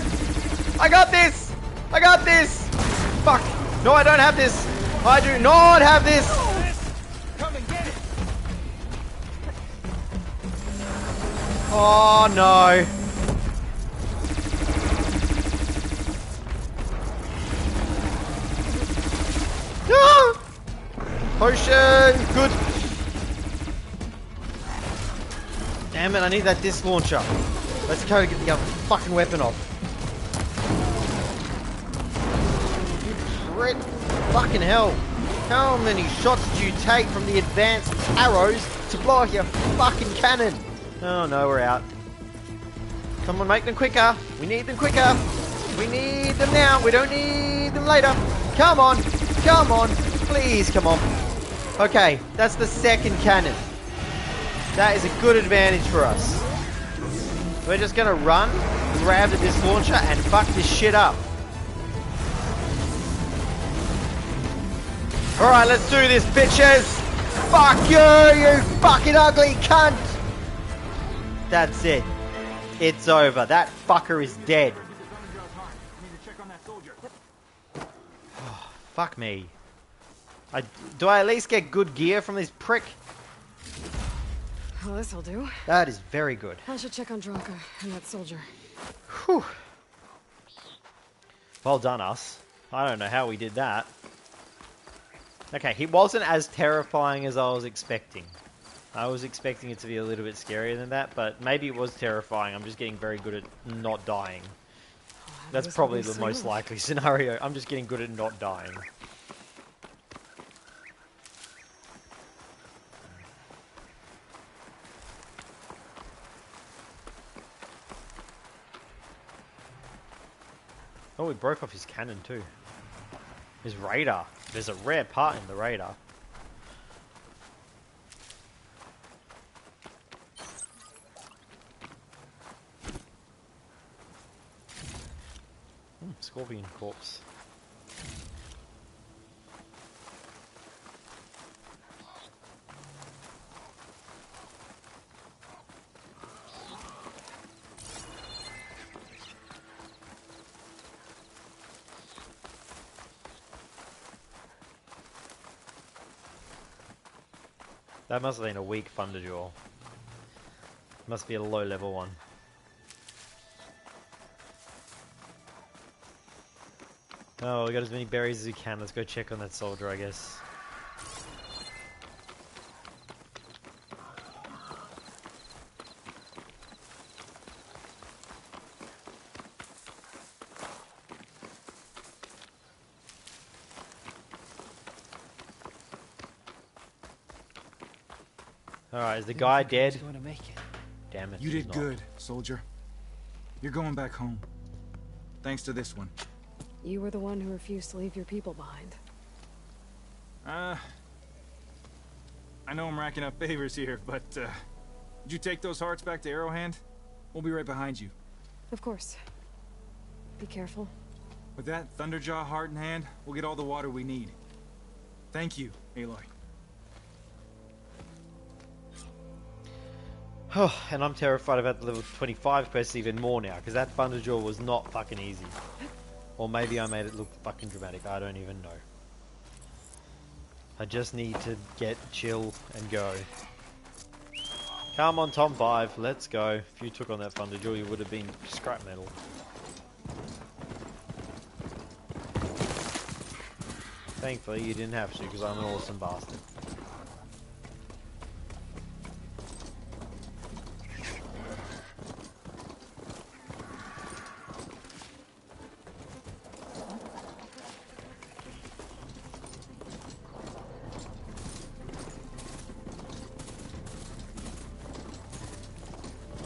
I got this. I got this. Fuck. No, I don't have this. I do not have this. Come and get it. Oh, no. No! Potion! Good! Damn it, I need that disc launcher. Let's go get the other fucking weapon off. You prick. Fucking hell. How many shots did you take from the advanced arrows to blow off your fucking cannon? Oh no, we're out. Come on, make them quicker. We need them quicker. We need them now. We don't need them later. Come on. Come on. Please, come on. Okay, that's the second cannon. That is a good advantage for us. We're just gonna run, grab the disc launcher, and fuck this shit up. Alright, let's do this, bitches! Fuck you, you fucking ugly cunt! That's it. It's over. That fucker is dead. Oh, fuck me. Do I at least get good gear from this prick? Well, this'll do. That is very good. I should check on Dronka and that soldier. Whew. Well done, us. I don't know how we did that. Okay, he wasn't as terrifying as I was expecting. I was expecting it to be a little bit scarier than that, but maybe it was terrifying. I'm just getting very good at not dying. That's probably the most likely scenario. I'm just getting good at not dying. Oh, we broke off his cannon too. His radar. There's a rare part in the radar. Scorpion corpse. That must have been a weak Thunderjaw. Must be a low level one. Oh, we got as many berries as we can. Let's go check on that soldier, I guess. Alright, is the guy dead? Going to make it. Damn it. You did good, soldier. You're going back home. Thanks to this one. You were the one who refused to leave your people behind. I know I'm racking up favors here, but, did you take those hearts back to Arrowhand? We'll be right behind you. Of course. Be careful. With that Thunderjaw heart in hand, we'll get all the water we need. Thank you, Aloy. Oh, and I'm terrified about the level 25 quest even more now, because that Thunderjaw was not fucking easy. Or maybe I made it look fucking dramatic, I don't even know. I just need to get chill and go. Come on, Tom 5, let's go. If you took on that Thunderjaw, you would have been scrap metal. Thankfully, you didn't have to, because I'm an awesome bastard.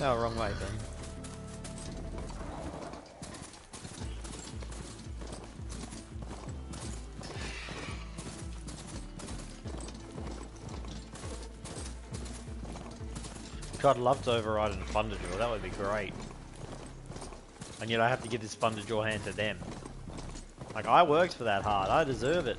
Oh, wrong way then. God, I'd love to override a Thunderjaw, that would be great. And yet I have to give this Thunderjaw hand to them. Like, I worked for that hard, I deserve it.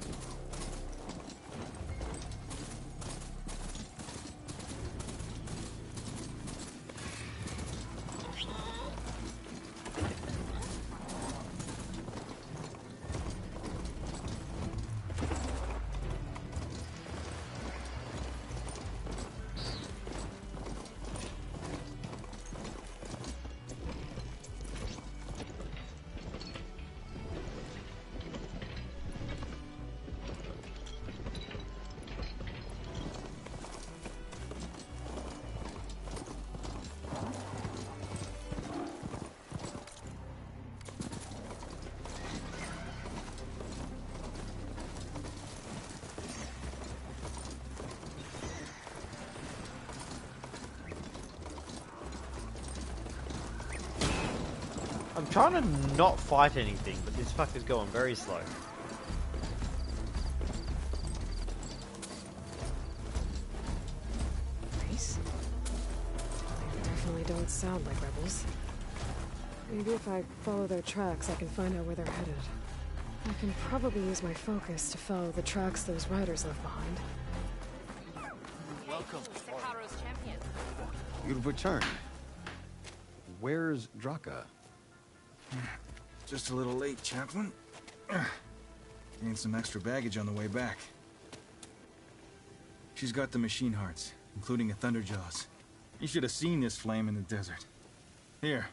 I'm trying to not fight anything, but this fucker's going very slow. Nice. They definitely don't don't sound like rebels. Maybe if I follow their tracks, I can find out where they're headed. I can probably use my focus to follow the tracks those riders left behind. Welcome. Champion. You've returned. Where's Draka? Just a little late, Chaplain. Gained some extra baggage on the way back. She's got the machine hearts, including a Thunderjaws. You should have seen this flame in the desert. Here.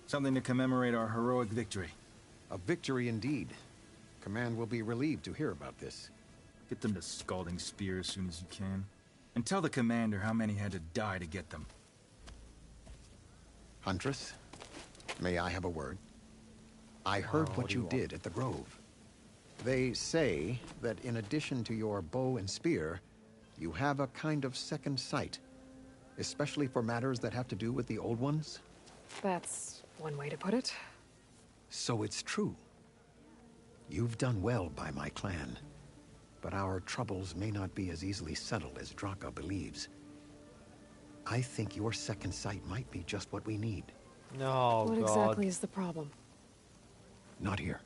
Something to commemorate our heroic victory. A victory indeed. Command will be relieved to hear about this. Get them to Scalding Spear as soon as you can. And tell the commander how many had to die to get them. Huntress, may I have a word? I heard what you did at the Grove. They say that in addition to your bow and spear, you have a kind of second sight, especially for matters that have to do with the old ones. That's one way to put it. So it's true. You've done well by my clan, but our troubles may not be as easily settled as Draka believes. I think your second sight might be just what we need. No, what exactly is the problem? Not here.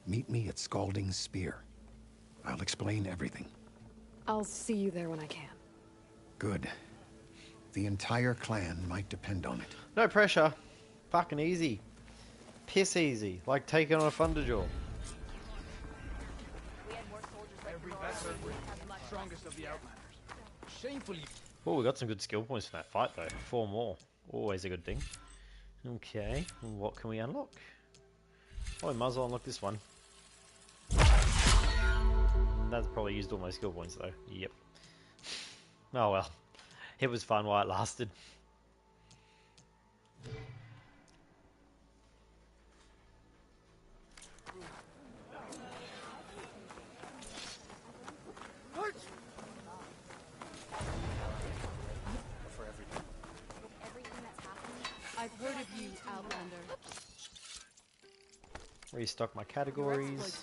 Meet me at Scalding Spear. I'll explain everything. I'll see you there when I can. Good. The entire clan might depend on it. No pressure. Fucking easy. Piss easy. Like taking on a Thunderjaw. Strongest of the Outlanders. Shamefully. Oh, we got some good skill points for that fight though. 4 more. Always a good thing. Okay, what can we unlock? Oh, we might as well unlock this one. That's probably used all my skill points though. Yep. Oh well. It was fun while it lasted. I've heard of you, Outlander. Restock my categories.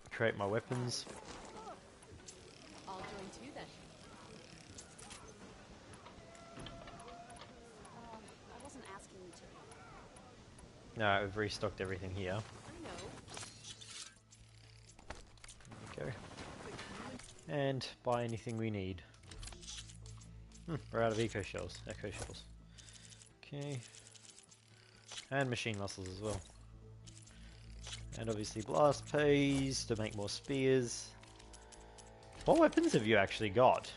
Create my weapons. I'll join too then. I wasn't asking you to. No, we've restocked everything here. I know. There we go. And buy anything we need. We're out of echo shells. Okay. And machine muscles as well. And obviously blast pays to make more spears. What weapons have you actually got?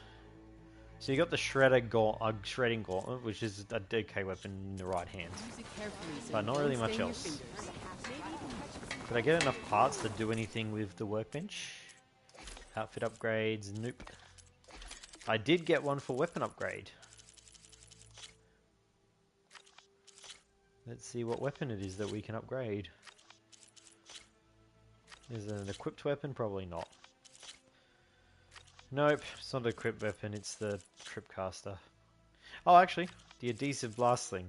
So you got the shredding gauntlet, which is a DK weapon in the right hand. But not really much else. Did I get enough parts to do anything with the workbench? Outfit upgrades, nope. I did get one for weapon upgrade. Let's see what weapon it is that we can upgrade. Is it an equipped weapon? Probably not. Nope, it's not an equipped weapon, it's the Tripcaster. Oh, actually, the adhesive blast thing.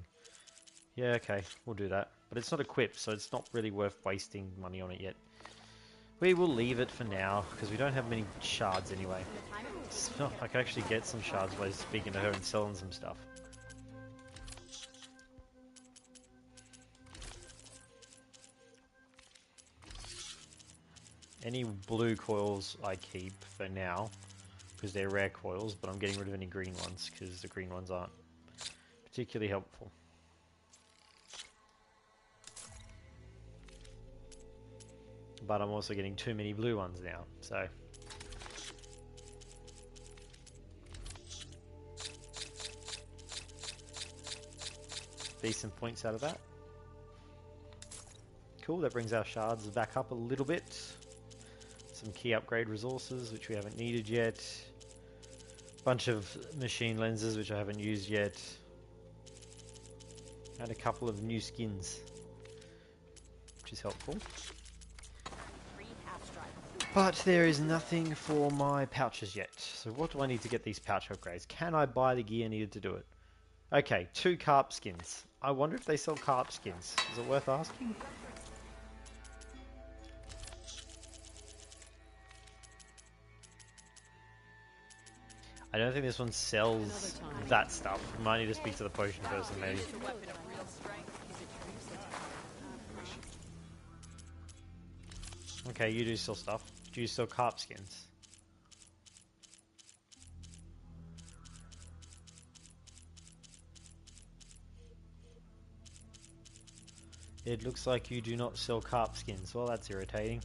Yeah, okay, we'll do that. But it's not equipped, so it's not really worth wasting money on it yet. We will leave it for now, because we don't have many shards anyway. So I can actually get some shards by speaking to her and selling some stuff. Any blue coils I keep for now, because they're rare coils, but I'm getting rid of any green ones, because the green ones aren't particularly helpful. But I'm also getting too many blue ones now, so... Decent points out of that. Cool, that brings our shards back up a little bit. Some key upgrade resources, which we haven't needed yet. Bunch of machine lenses, which I haven't used yet. And a couple of new skins, which is helpful. But there is nothing for my pouches yet. So what do I need to get these pouch upgrades? Can I buy the gear needed to do it? Okay, 2 carp skins. I wonder if they sell carp skins. Is it worth asking? I don't think this one sells that stuff. Might need to speak to the potion person, maybe. Okay, you do sell stuff. Do you sell carp skins? It looks like you do not sell carp skins. Well, that's irritating.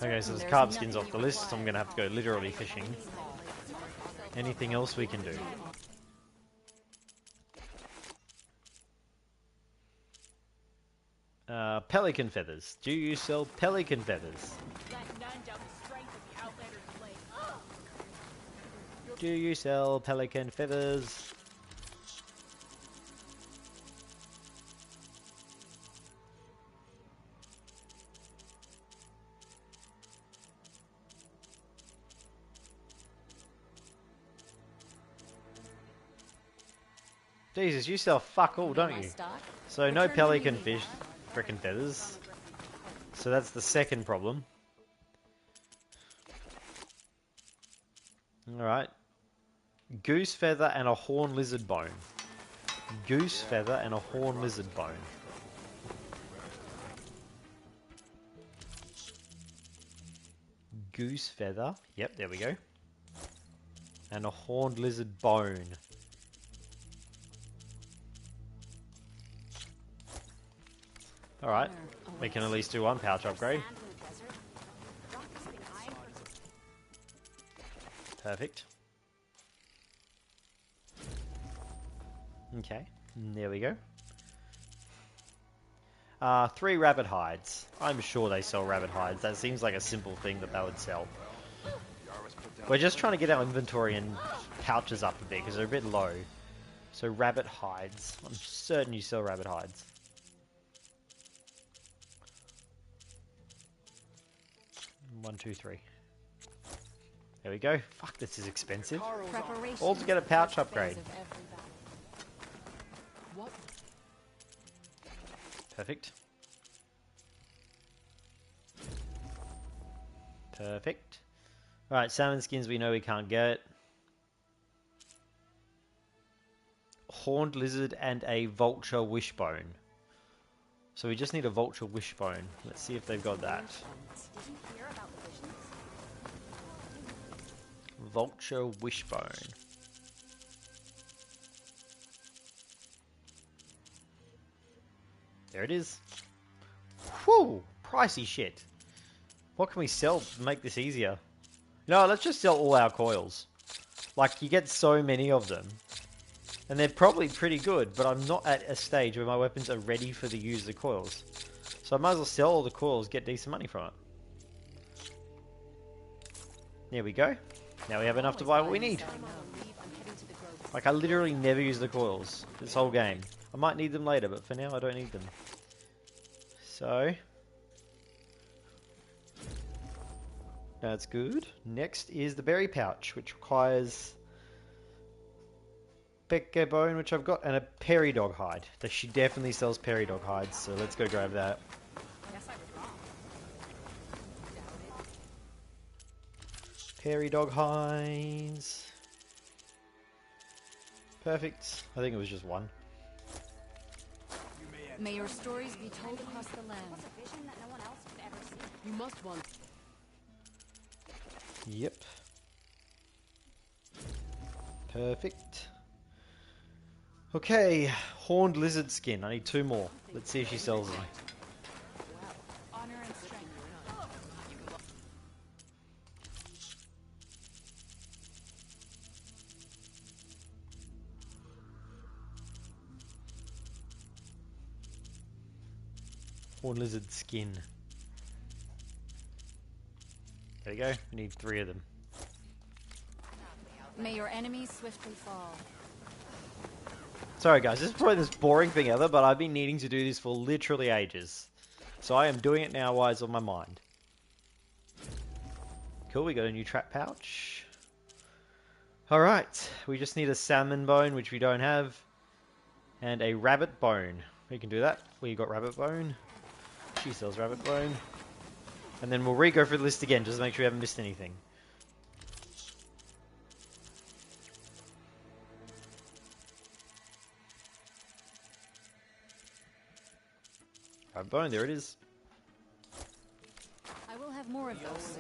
Okay, so there's carp skins off the list, so I'm going to have to go literally fishing. Anything else we can do? Pelican feathers. Do you sell pelican feathers? Do you sell pelican feathers? Jesus, you sell fuck all, don't you? So no pelican fish, frickin' feathers. So that's the second problem. Alright. Goose feather and a horn lizard bone. Goose feather and a horn lizard bone. Goose feather. Yep, there we go. And a horned lizard bone. Alright, we can at least do one pouch upgrade. Perfect. Okay, there we go. 3 rabbit hides. I'm sure they sell rabbit hides. That seems like a simple thing that they would sell. We're just trying to get our inventory and pouches up a bit because they're a bit low. So rabbit hides. I'm certain you sell rabbit hides. One, two, three. There we go. Fuck, this is expensive. All to get a pouch upgrade. Perfect. Perfect. Alright, salmon skins we know we can't get. Horned lizard and a vulture wishbone. So we just need a vulture wishbone. Let's see if they've got that. Vulture wishbone. There it is. Whew! Pricey shit. What can we sell to make this easier? No, let's just sell all our coils. Like, you get so many of them. And they're probably pretty good, but I'm not at a stage where my weapons are ready for the use of the coils. So I might as well sell all the coils, get decent money from it. There we go. Now we have enough to buy what we need. Like, I literally never use the coils this whole game. I might need them later, but for now I don't need them. So... that's good. Next is the berry pouch, which requires... Becca bone, which I've got, and a peridog hide. She definitely sells peridog hides, so let's go grab that. Peridog hides. Perfect. I think it was just one. May your stories be told across the land. You must want. Yep. Perfect. Okay, horned lizard skin. I need 2 more. Let's see if she sells them. Horned lizard skin. There you go. We need 3 of them. May your enemies swiftly fall. Sorry guys, this is probably the most boring thing ever, but I've been needing to do this for literally ages. So I am doing it now while it's on my mind. Cool, we got a new trap pouch. Alright, we just need a salmon bone, which we don't have. And a rabbit bone. We can do that. We got rabbit bone. She sells rabbit bone. And then we'll re-go through the list again, just to make sure we haven't missed anything. Right, bone, there it is. I will have more of those.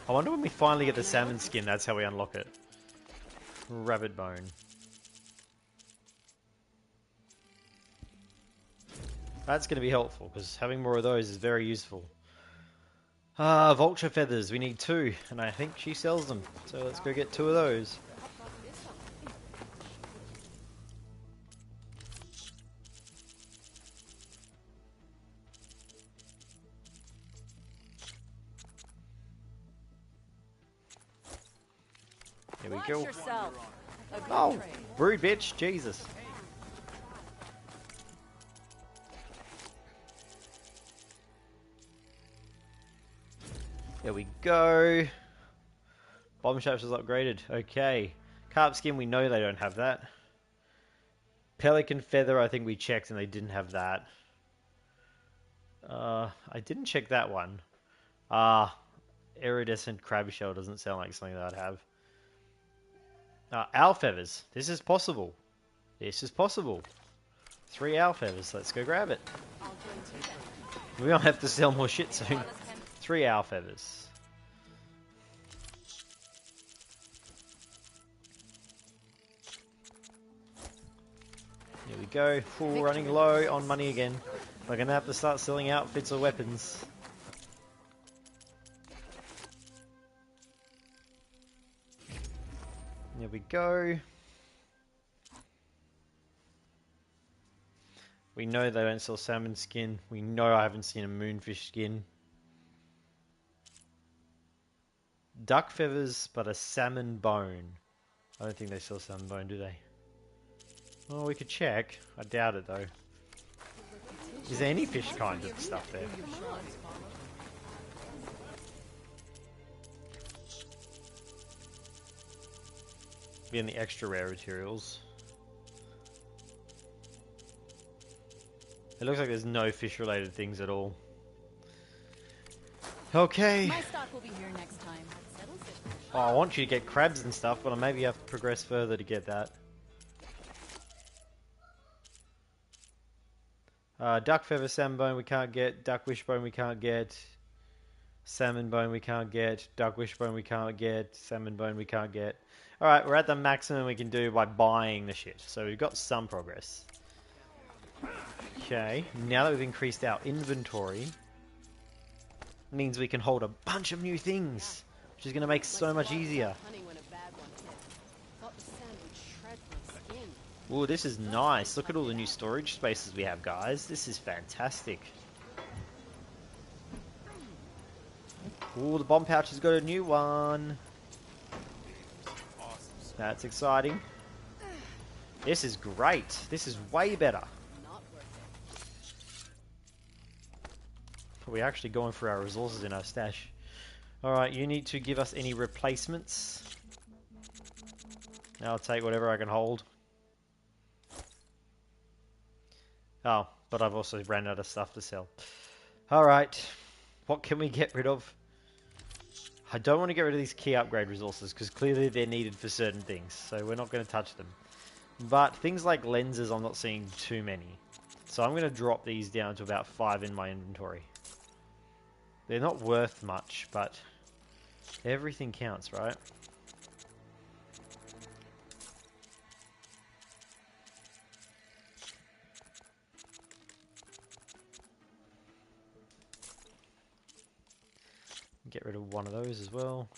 I wonder when we finally get the salmon skin, that's how we unlock it. Rabbit bone. That's going to be helpful, because having more of those is very useful. Vulture feathers, we need 2, and I think she sells them. So let's go get 2 of those. Here we go. Oh, rude bitch, Jesus. There we go. Bomb shapes is upgraded. Okay. Carp skin, we know they don't have that. Pelican feather, I think we checked and they didn't have that. I didn't check that one. Iridescent crab shell doesn't sound like something that I'd have. Owl feathers. This is possible. This is possible. 3 owl feathers. Let's go grab it. We might have to sell more shit soon. 3 owl feathers. Here we go. Full running low on money again. We're going to have to start selling outfits or weapons. There we go. We know they don't sell salmon skin. We know I haven't seen a moonfish skin. Duck feathers, but a salmon bone. I don't think they sell salmon bone, do they? Oh, we could check. I doubt it, though. Is there any fish kind of stuff there? Be in the extra rare materials. It looks like there's no fish-related things at all. Okay. My stock will be here next time. Oh, I want you to get crabs and stuff, but I maybe have to progress further to get that. Duck feather, salmon bone we can't get. Duck wishbone we can't get. Salmon bone we can't get. Duck wishbone we can't get. Salmon bone we can't get. Alright, we're at the maximum we can do by buying the shit. So we've got some progress. Okay, now that we've increased our inventory, means we can hold a bunch of new things, which is going to make so much easier. Ooh, this is nice. Look at all the new storage spaces we have, guys. This is fantastic. Ooh, the bomb pouch has got a new one. That's exciting. This is great. This is way better. We're actually going for our resources in our stash. Alright, you need to give us any replacements. I'll take whatever I can hold. Oh, but I've also ran out of stuff to sell. Alright, what can we get rid of? I don't want to get rid of these key upgrade resources, because clearly they're needed for certain things, so we're not going to touch them. But things like lenses, I'm not seeing too many. So I'm going to drop these down to about 5 in my inventory. They're not worth much, but everything counts, right? Get rid of one of those as well.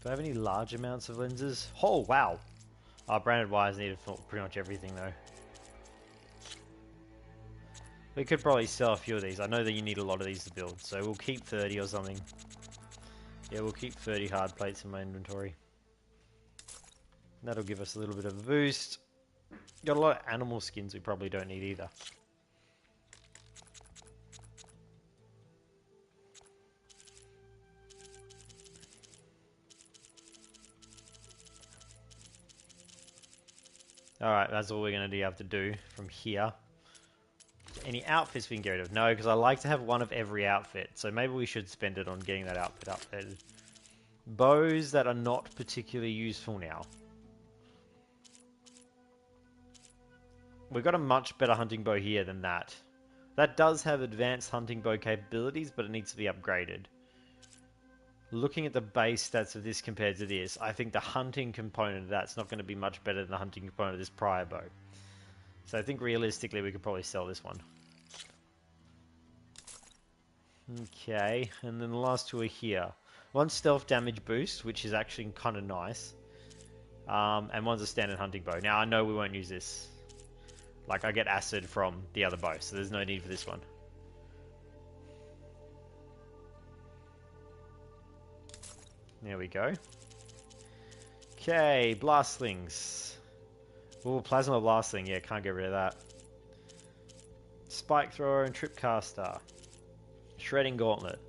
Do I have any large amounts of lenses? Oh, wow. Branded wires needed for pretty much everything, though. We could probably sell a few of these. I know that you need a lot of these to build, so we'll keep 30 or something. Yeah, we'll keep 30 hard plates in my inventory. That'll give us a little bit of a boost. Got a lot of animal skins we probably don't need either. Alright, that's all we're going to have to do from here. Any outfits we can get rid of? No, because I like to have one of every outfit. So maybe we should spend it on getting that outfit updated. Bows that are not particularly useful now. We've got a much better hunting bow here than that. That does have advanced hunting bow capabilities, but it needs to be upgraded. Looking at the base stats of this compared to this, I think the hunting component of that's not going to be much better than the hunting component of this prior bow. So I think realistically we could probably sell this one. Okay, and then the last two are here. One's stealth damage boost, which is actually kind of nice. And one's a standard hunting bow. Now I know we won't use this. Like I get acid from the other bow, so there's no need for this one. There we go. Okay, blast slings. Ooh, plasma blast sling. Yeah, can't get rid of that. Spike thrower and trip caster. Shredding gauntlet.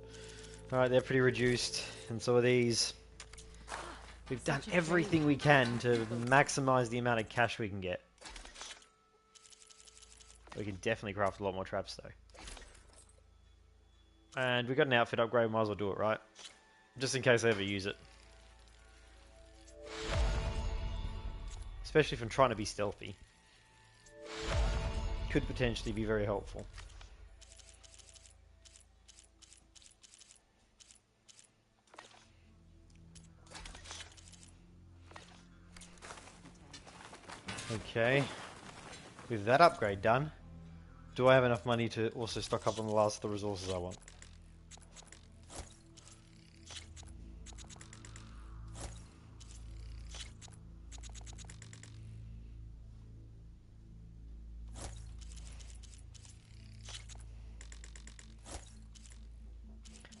Alright, they're pretty reduced. And so are these. We've done everything we can to maximize the amount of cash we can get. We can definitely craft a lot more traps though. And we got an outfit upgrade, might as well do it, right? Just in case I ever use it. Especially if I'm trying to be stealthy. Could potentially be very helpful. Okay. With that upgrade done, do I have enough money to also stock up on the last of the resources I want?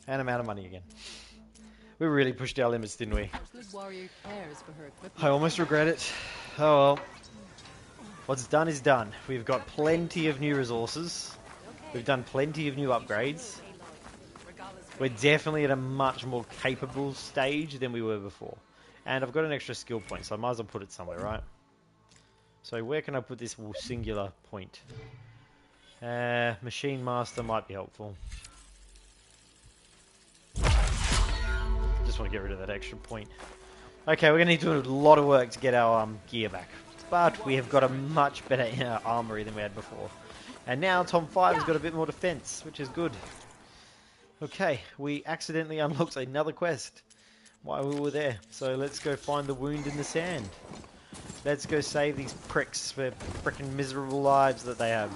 And I'm out of money again. We really pushed our limits, didn't we? I almost regret it. Oh well. What's done is done. We've got plenty of new resources. We've done plenty of new upgrades. We're definitely at a much more capable stage than we were before. And I've got an extra skill point, so I might as well put it somewhere, right? So where can I put this singular point? Machine Master might be helpful. Just want to get rid of that extra point. Okay, we're going to need to do a lot of work to get our gear back. But we have got a much better armory than we had before. And now Tom 5 has got a bit more defense, which is good. Okay, we accidentally unlocked another quest while we were there. So let's go find the wound in the sand. Let's go save these pricks for frickin' miserable lives that they have.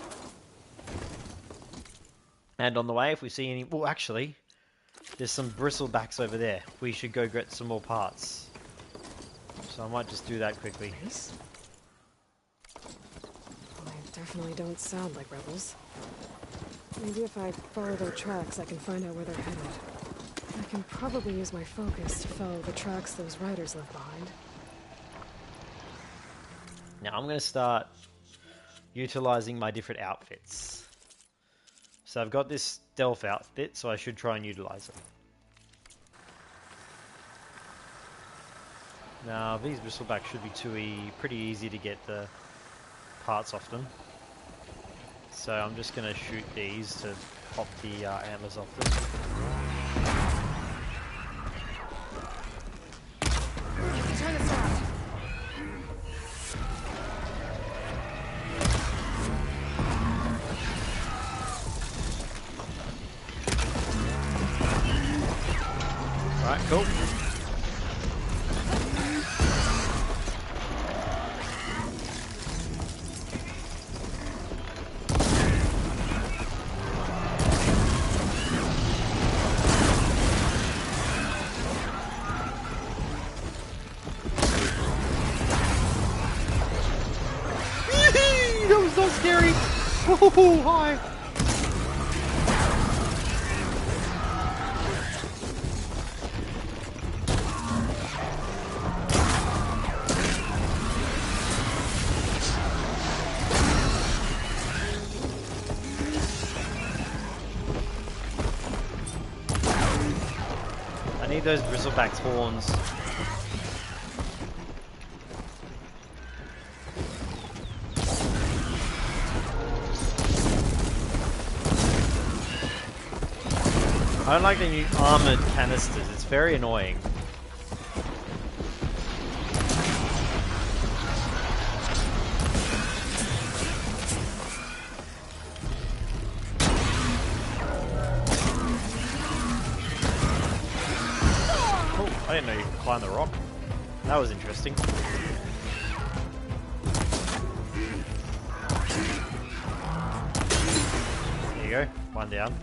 And on the way, if we see any... Well, actually, there's some bristlebacks over there. We should go get some more parts. So I might just do that quickly. Nice. Definitely don't sound like rebels. Maybe if I follow their tracks, I can find out where they're headed. I can probably use my focus to follow the tracks those riders left behind. Now I'm going to start utilizing my different outfits. So I've got this stealth outfit, so I should try and utilize it. Now these bristlebacks should be pretty easy to get the parts off them. So I'm just going to shoot these to pop the antlers off them. Turn this around. Alright, cool. That was so scary! Oh, hi! Need those bristleback's horns. I don't like the new armored canisters, it's very annoying. Oh, I didn't know you could climb the rock. That was interesting. There you go, one down.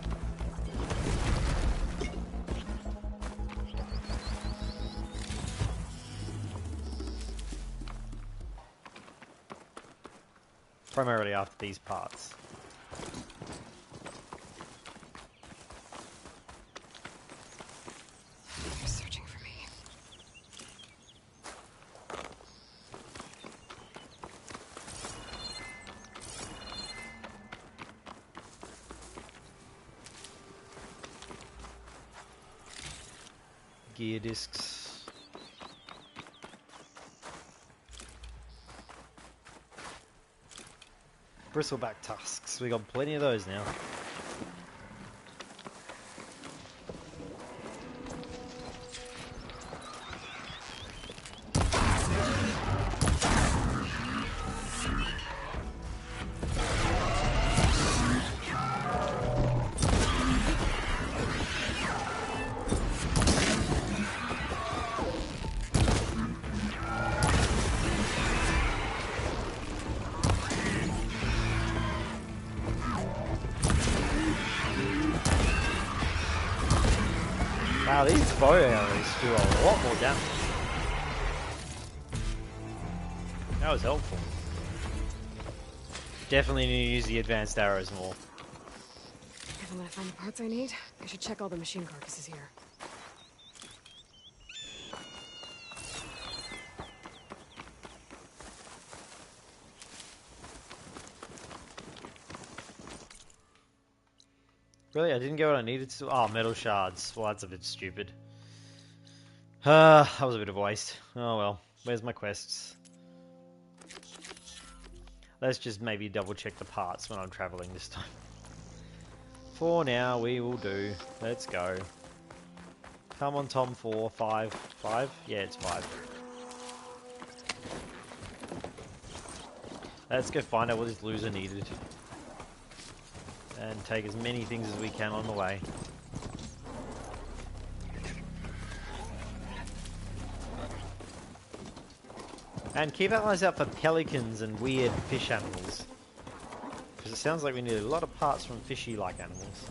Primarily after these parts. They're searching for me. Gear discs. Bristleback tusks. We got plenty of those now. Wow, these bow arrows do a lot more damage. That was helpful. Definitely need to use the advanced arrows more. If I'm gonna find the parts I need, I should check all the machine carcasses here. Really? I didn't get what I needed to. Oh, metal shards. Well, that's a bit stupid. That was a bit of a waste. Oh well. Where's my quests? Let's just maybe double check the parts when I'm traveling this time. For now, we will do. Let's go. Come on, Tom. 4, 5. 5? Yeah, it's 5. Let's go find out what this loser needed. And take as many things as we can on the way. And keep our eyes out for pelicans and weird fish animals. Because it sounds like we need a lot of parts from fishy-like animals.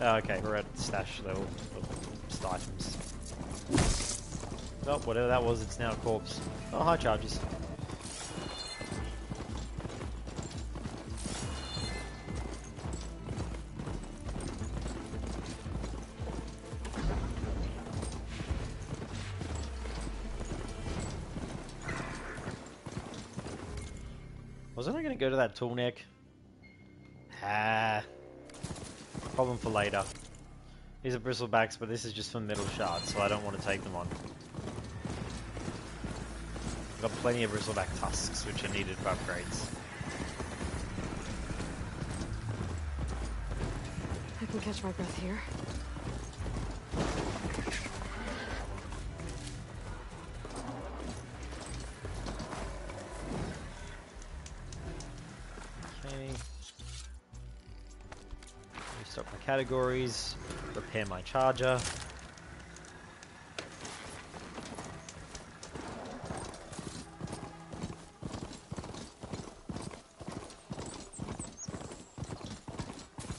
Oh, okay, we're at stash level of items. Oh, whatever that was, it's now a corpse. Oh, hi, Charges. Wasn't I going to go to that tool neck? Problem for later. These are bristlebacks, but this is just for metal shards, so I don't want to take them on. I've got plenty of bristleback tusks, which are needed for upgrades. I can catch my breath here. Restock my categories, repair my charger.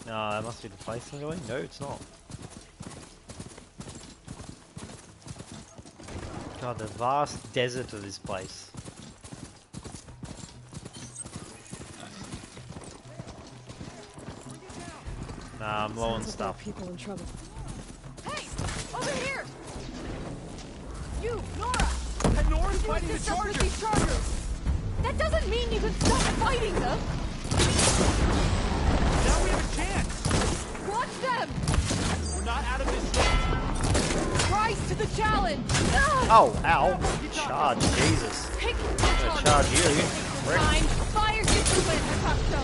No, that must be the place I'm going. No, it's not. God, the vast desert of this place. Nah, I'm low on stuff. People in trouble. Hey! Over here! You, Nora! And Nora's You fighting the assist us with Chargers! these Chargers! That doesn't mean you can stop fighting them! Now we have a chance! Watch them! We're not out of this yet! Try to the challenge! Oh, ow. Charge, Jesus. Pick I'm gonna charge you. Frick. Fine. Fire discipline, Hakuto!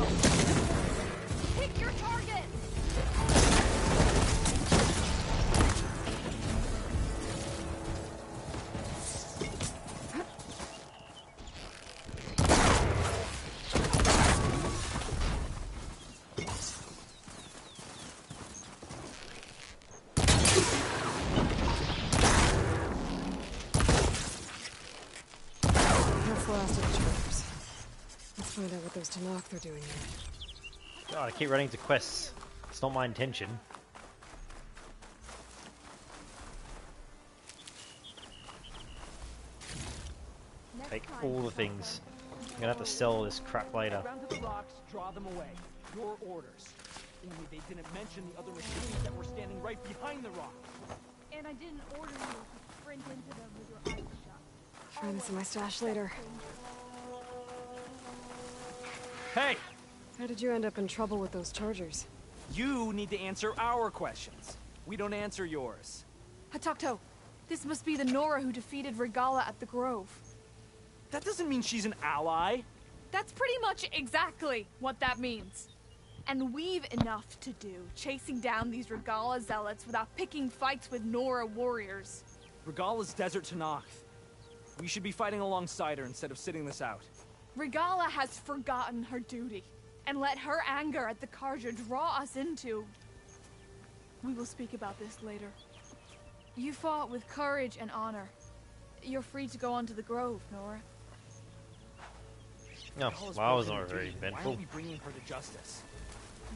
Pick your target! That's the last of the charters. Let's find out what those Tanakh are doing here. God, I keep running to quests. It's not my intention. Take all the things. I'm gonna have to sell this crap later. Round to the rocks, draw them away. Your orders. Only they didn't mention the other machines that were standing right behind the rock. And I didn't order you to sprint into them with your eyes shut. Find this in my stash later. Hey! How did you end up in trouble with those chargers? You need to answer our questions. We don't answer yours. Hatakto, this must be the Nora who defeated Regala at the Grove. That doesn't mean she's an ally. That's pretty much exactly what that means. And we've enough to do chasing down these Regala zealots without picking fights with Nora warriors. Regala's Desert Tanakh. We should be fighting alongside her instead of sitting this out. Regala has forgotten her duty and let her anger at the Karja draw us into... We will speak about this later. You fought with courage and honor. You're free to go on to the Grove, Nora. No, well, I was not very Why eventful. aren't we bringing her to justice?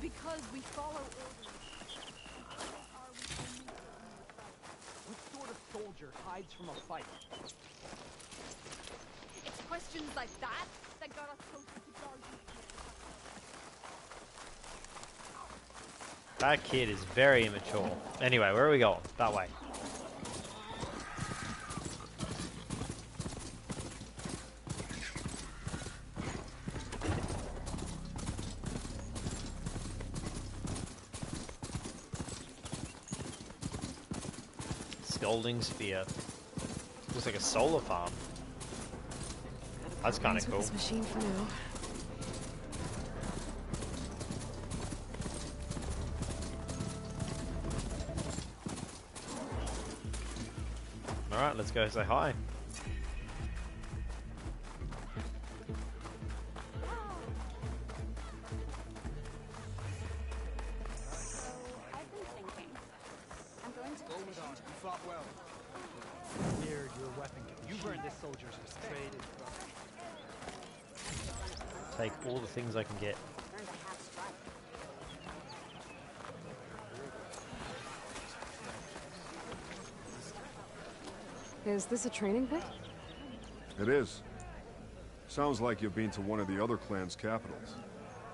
Because we follow orders. What sort of soldier hides from a fight? It's questions like that that got us closer to Gargi. That kid is very immature. Anyway, where are we going? That way. Scalding Spear. Looks like a solar farm. That's kind of cool. This machine for now. Alright, let's go say hi. I've been thinking. I'm going to petition. You fought well. Here, your weapon. You burned this soldier's respect. Take all the things I can get. Earned a half strike. Is this a training pit? It is. Sounds like you've been to one of the other clan's capitals.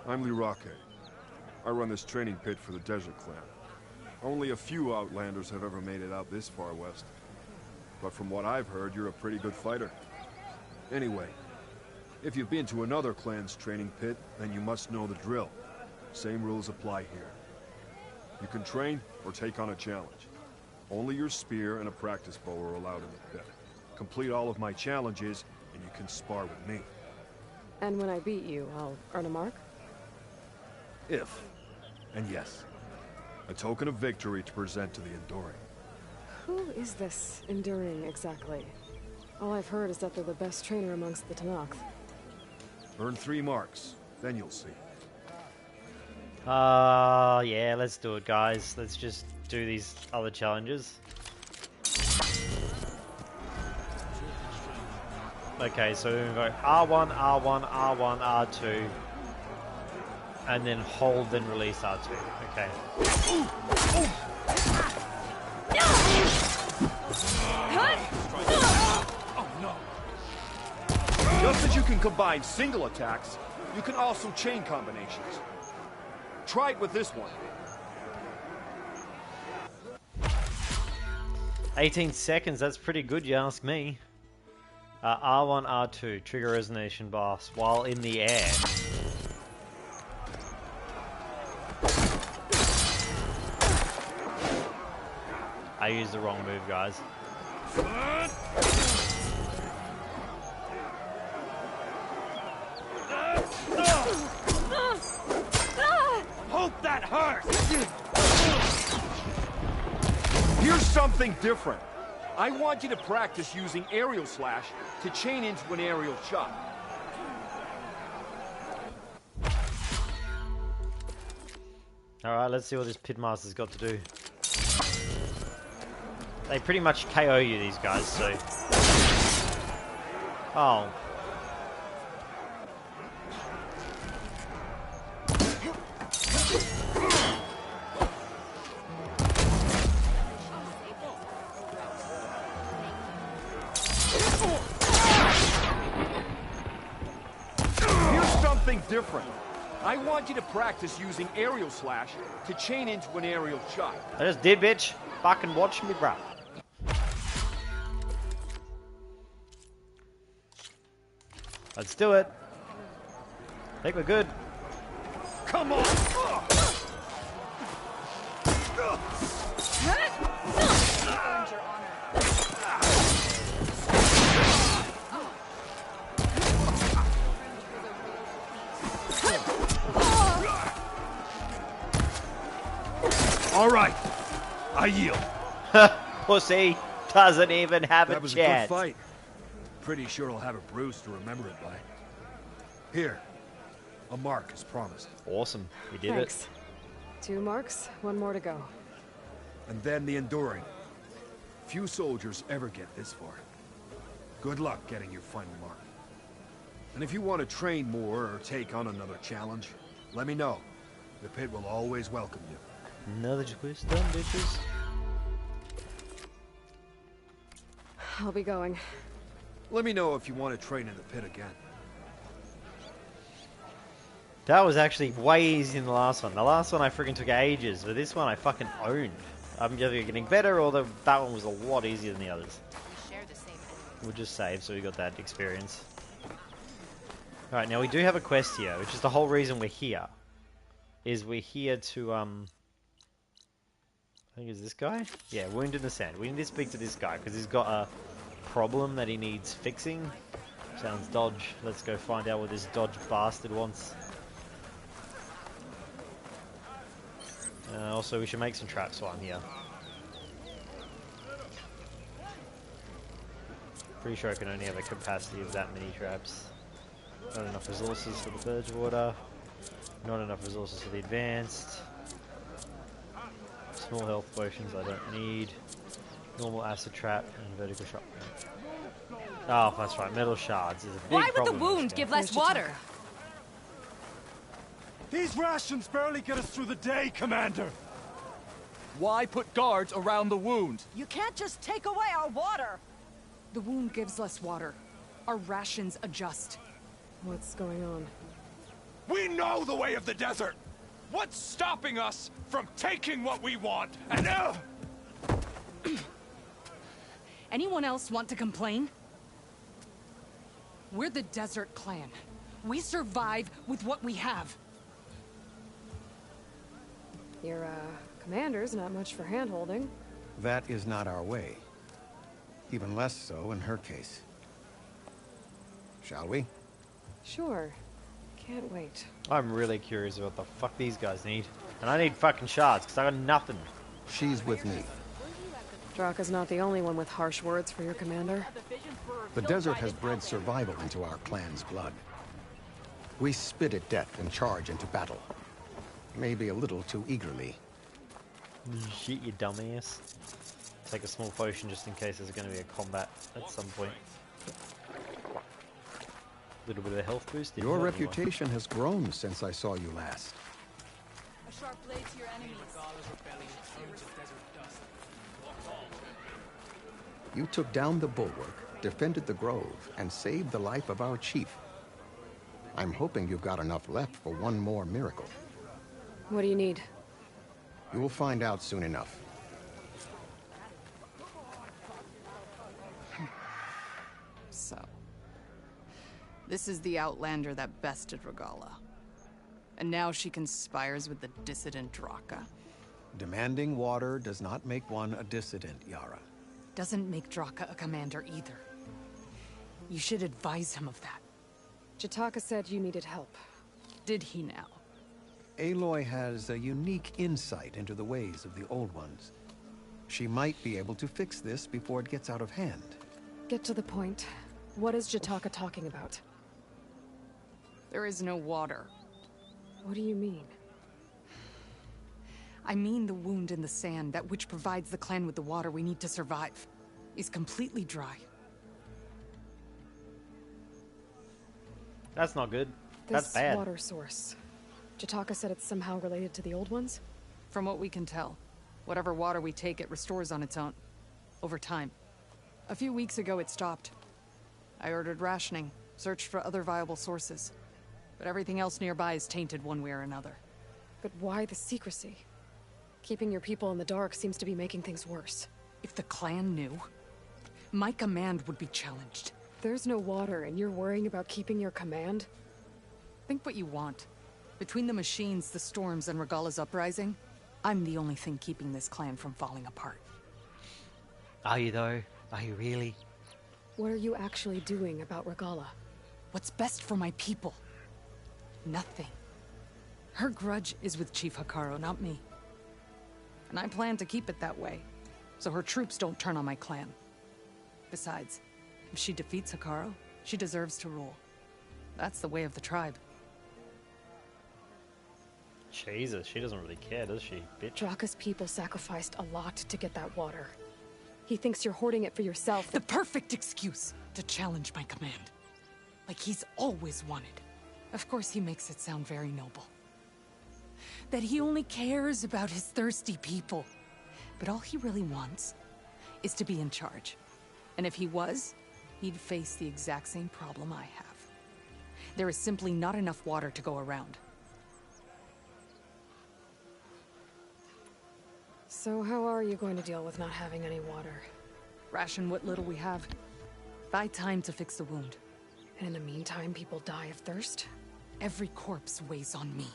I'm Lirake. I run this training pit for the Desert Clan. Only a few Outlanders have ever made it out this far west. But from what I've heard, you're a pretty good fighter. Anyway, if you've been to another clan's training pit, then you must know the drill. Same rules apply here. You can train or take on a challenge. Only your spear and a practice bow are allowed in the pit. Complete all of my challenges, and you can spar with me. And when I beat you, I'll earn a mark? If. And yes. A token of victory to present to the Enduring. Who is this Enduring exactly? All I've heard is that they're the best trainer amongst the Tanakh. Earn 3 marks, then you'll see. Yeah, let's do it, guys. Let's just do these other challenges. Okay, so we're going to go R1, R1, R1, R2. And then hold, then release R2. Okay. Just as you can combine single attacks, you can also chain combinations. Try it with this one. 18 seconds, that's pretty good, you ask me. R1, R2, trigger resonation blast while in the air. I used the wrong move, guys. Hope that hurts! Here's something different. I want you to practice using aerial slash to chain into an aerial shot. Alright, let's see what this pitmaster's got to do. They pretty much KO you, these guys, so... Oh. Here's something different. I want you to practice using aerial slash to chain into an aerial shot. I just did, bitch. Fucking watch me, bruh. Let's do it. I think we're good. Come on! All right, I yield. Pussy doesn't even have That a was chance. a good fight. Pretty sure I'll have a bruise to remember it by. Here, a mark as promised. Awesome, we did Thanks. 2 marks, 1 more to go. And then the enduring. Few soldiers ever get this far. Good luck getting your final mark. And if you want to train more or take on another challenge, let me know. The pit will always welcome you. Another twist done, bitches. I'll be going. Let me know if you want to train in the pit again. That was actually way easier than the last one. The last one I freaking took ages, but this one I fucking owned. I'm either getting better or that one was a lot easier than the others. We'll just save so we got that experience. Alright, now we do have a quest here, which is the whole reason we're here. Is we're here to, I think it's this guy? Yeah, Wound in the Sand. We need to speak to this guy, because he's got a problem that he needs fixing. Sounds dodge. Let's go find out what this dodge bastard wants. Also, we should make some traps while I'm here. Pretty sure I can only have a capacity of that many traps. Not enough resources for the Purge Water. Not enough resources for the Advanced. Small health potions I don't need. Normal acid trap and vertical shot. Oh, that's right. Metal shards is a big Why would the problem. wound give less water? These rations barely get us through the day, Commander! Why put guards around the wound? You can't just take away our water! The wound gives less water. Our rations adjust. What's going on? We know the way of the desert! What's stopping us from taking what we want? And Anyone else want to complain? We're the Desert Clan. We survive with what we have. Your, commander's not much for hand-holding. That is not our way. Even less so in her case. Shall we? Sure. Can't wait. I'm really curious about what the fuck these guys need. And I need fucking shards, because I got nothing. She's with me. Draka's not the only one with harsh words for your commander. The desert has bred survival into our clan's blood. We spit at death and charge into battle. Maybe a little too eagerly. Shit, you dumbass. Take a small potion just in case there's going to be a combat at some point. A little bit of a health boost. Your reputation has grown since I saw you last. A sharp blade to your enemies. You took down the bulwark, defended the grove, and saved the life of our chief. I'm hoping you've got enough left for one more miracle. What do you need? You'll find out soon enough. So, this is the Outlander that bested Regala. And now she conspires with the dissident Draka. Demanding water does not make one a dissident, Yara. doesn't make Draka a commander either. You should advise him of that. Jataka said you needed help. Did he now? Aloy has a unique insight into the ways of the Old Ones. She might be able to fix this before it gets out of hand. Get to the point. What is Jataka talking about? There is no water. What do you mean? I mean the wound in the sand, that which provides the clan with the water we need to survive, is completely dry. That's not good. That's This bad. water source. Jataka said it's somehow related to the Old Ones? From what we can tell, whatever water we take, it restores on its own. Over time. A few weeks ago, it stopped. I ordered rationing, searched for other viable sources. But everything else nearby is tainted one way or another. But why the secrecy? Keeping your people in the dark seems to be making things worse. If the clan knew, my command would be challenged. There's no water, and you're worrying about keeping your command? Think what you want. Between the machines, the storms, and Regala's uprising, I'm the only thing keeping this clan from falling apart. Are you though? Are you really? What are you actually doing about Regala? What's best for my people? Nothing. Her grudge is with Chief Hikaru, not me. And I plan to keep it that way, so her troops don't turn on my clan. Besides, if she defeats Hikaru, she deserves to rule. That's the way of the tribe. Jesus, she doesn't really care, does she, bitch? Draka's people sacrificed a lot to get that water. He thinks you're hoarding it for yourself. The perfect excuse to challenge my command. Like he's always wanted. Of course he makes it sound very noble. That he only cares about his thirsty people. But all he really wants is to be in charge. And if he was, he'd face the exact same problem I have. There is simply not enough water to go around. So how are you going to deal with not having any water? Ration what little we have. Buy time to fix the wound. And in the meantime, people die of thirst? Every corpse weighs on me.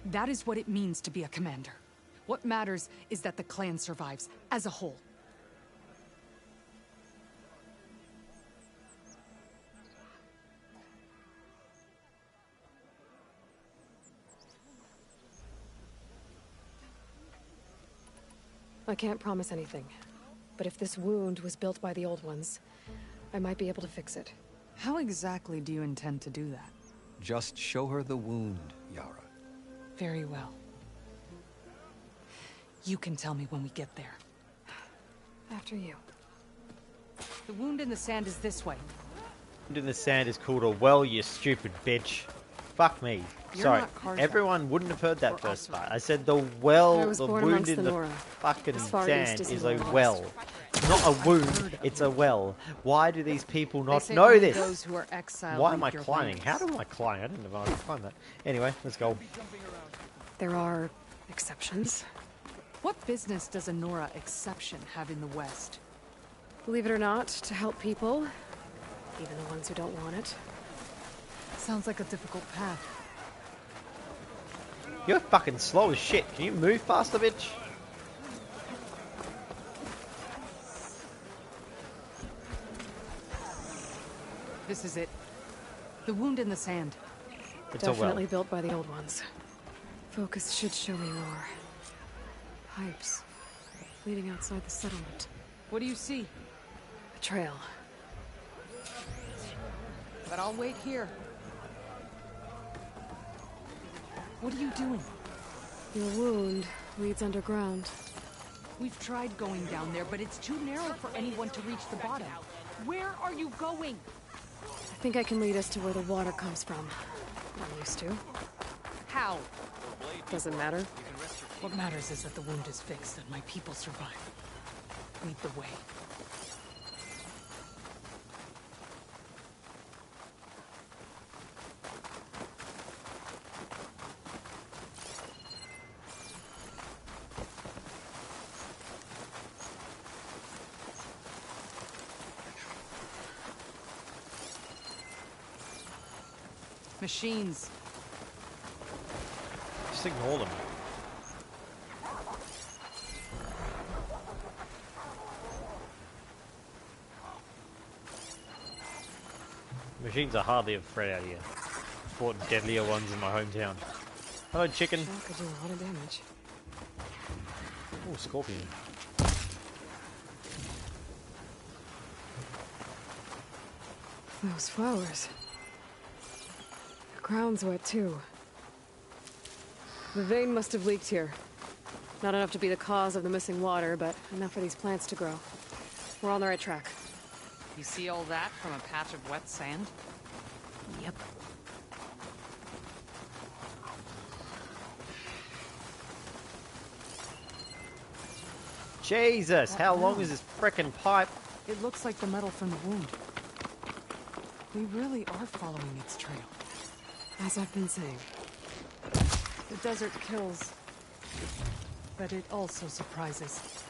That is what it means to be a commander. What matters is that the clan survives, as a whole. I can't promise anything. But if this wound was built by the Old Ones, I might be able to fix it. How exactly do you intend to do that? Just show her the wound, Yara. Very well. You can tell me when we get there. After you. The wound in the sand is this way. Wound in the sand is called a well, you stupid bitch. Fuck me. You're Sorry, not Karja. everyone wouldn't have heard that first part. I said the well, I was the born wound amongst in the the Nora. fucking As far sand east as is the a Nora. well. Not a wound, it's a well. Why do these people They not say know only this? those who are exiled Why leave am I your climbing? lands. How do I climb? I didn't know I could climb that. Anyway, let's go. There are exceptions. What business does a Nora exception have in the West? Believe it or not, to help people, even the ones who don't want it. Sounds like a difficult path. You're fucking slow as shit. Can you move faster, bitch? This is it. The wound in the sand. It's a well. Definitely built by the Old Ones. Focus should show me more. Pipes leading outside the settlement. What do you see? A trail. But I'll wait here. What are you doing? Your wound leads underground. We've tried going down there, but it's too narrow for anyone to reach the bottom. Where are you going? I think I can lead us to where the water comes from. I'm used to. How? Doesn't matter. What matters is that the wound is fixed and my people survive. Lead the way. Machines. Just ignore them. Machines are hardly a threat out here. Fought deadlier ones in my hometown. Hello, chicken. That could do a lot of damage. Oh, scorpion. Those flowers. The ground's wet too. The vein must have leaked here. Not enough to be the cause of the missing water, but enough for these plants to grow. We're on the right track. You see all that from a patch of wet sand? Yep. Jesus, how long is this frickin' pipe? It looks like the metal from the wound. We really are following its trail. As I've been saying. The desert kills, but it also surprises.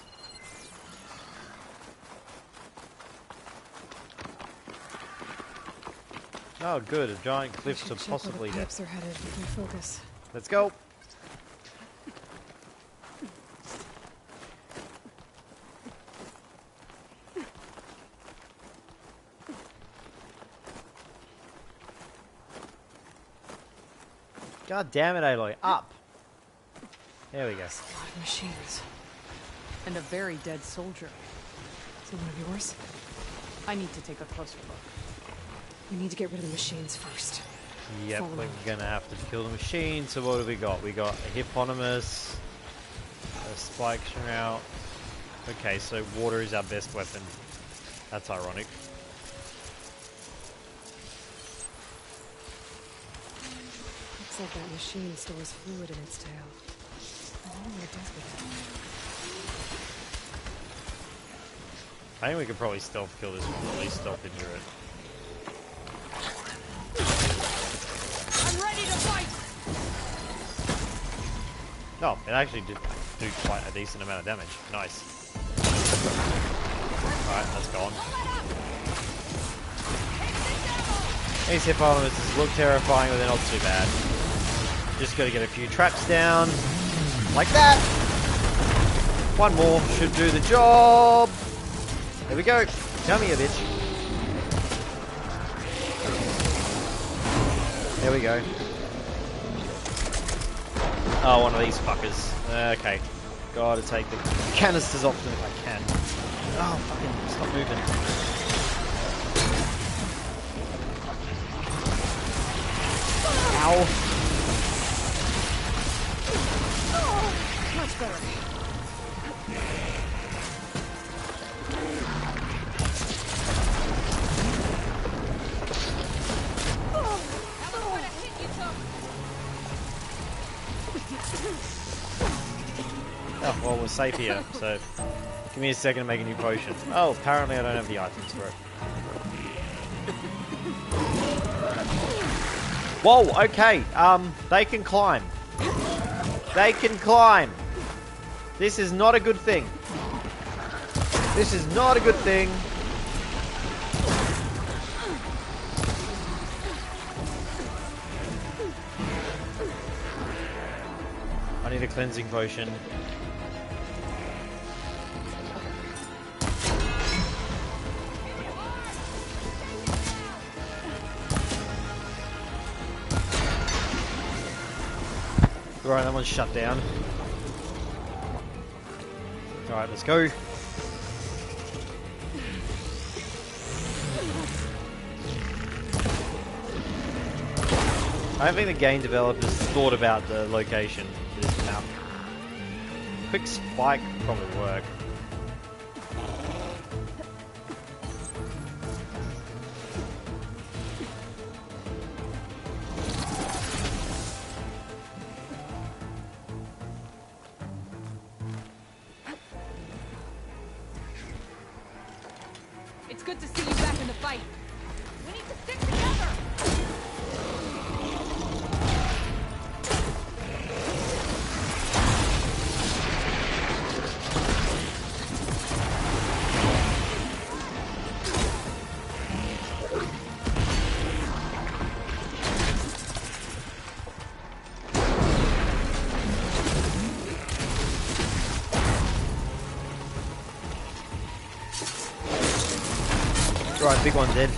Oh, good. A giant cliff to Check possibly where the death. pipes are headed. We can focus. Let's go. God damn it, Aloy. Up. There we go. A lot of machines. And a very dead soldier. Is it one of yours? I need to take a closer look. We need to get rid of the machines first. Yep, Follow we're me. gonna have to kill the machine. So what do we got? We got a Hippopotamus, a Spike Shroud. Okay, so water is our best weapon. That's ironic. Looks like that machine stores fluid in its tail. I wonder what it does with it. I think we could probably stealth kill this one, or at least stealth injure it. I'm ready to fight! No, it actually did do quite a decent amount of damage. Nice. Alright, that's gone. These Hippopotamuses look terrifying, but they're not too bad. Just gotta get a few traps down. Like that! One more should do the job! There we go. Come here, bitch. There we go. Oh, one of these fuckers. Okay. Gotta take the canisters off them if I can. Oh, fucking stop moving. Ow. Much better. Oh, well, we're safe here, so give me a second to make a new potion. Oh, apparently I don't have the items for it. Whoa, okay, they can climb. They can climb. This is not a good thing. This is not a good thing. I need a cleansing potion. Right, that one's shut down. Alright, let's go. I don't think the game developers thought about the location for this map. Quick spike would probably work. It's good to see you back in the fight. We need to stick together. Right, big one dead.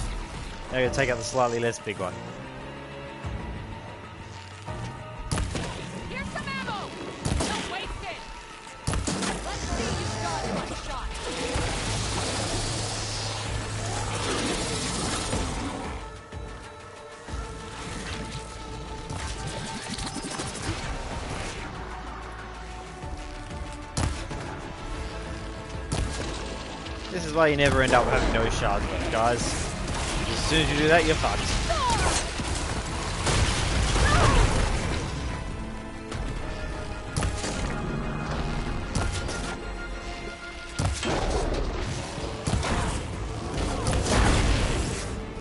Now I gotta take out the slightly less big one. Here's some ammo! Don't waste it! Let's see you dodge my shot! This is why you never end up having no shards left, guys. As soon as you do that, you're fucked.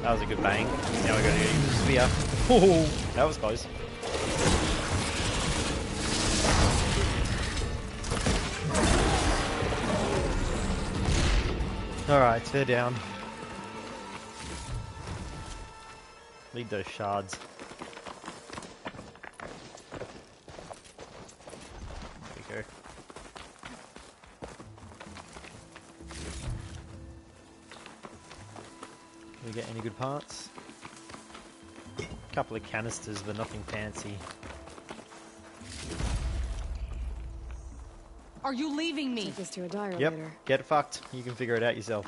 That was a good bang. Now we gotta use the spear. Oh, that was close. Alright, they're down. Need those shards. There we go. Can we get any good parts? A couple of canisters, but nothing fancy. Are you leaving me? Take this to a diary Yep, later. get fucked. You can figure it out yourself.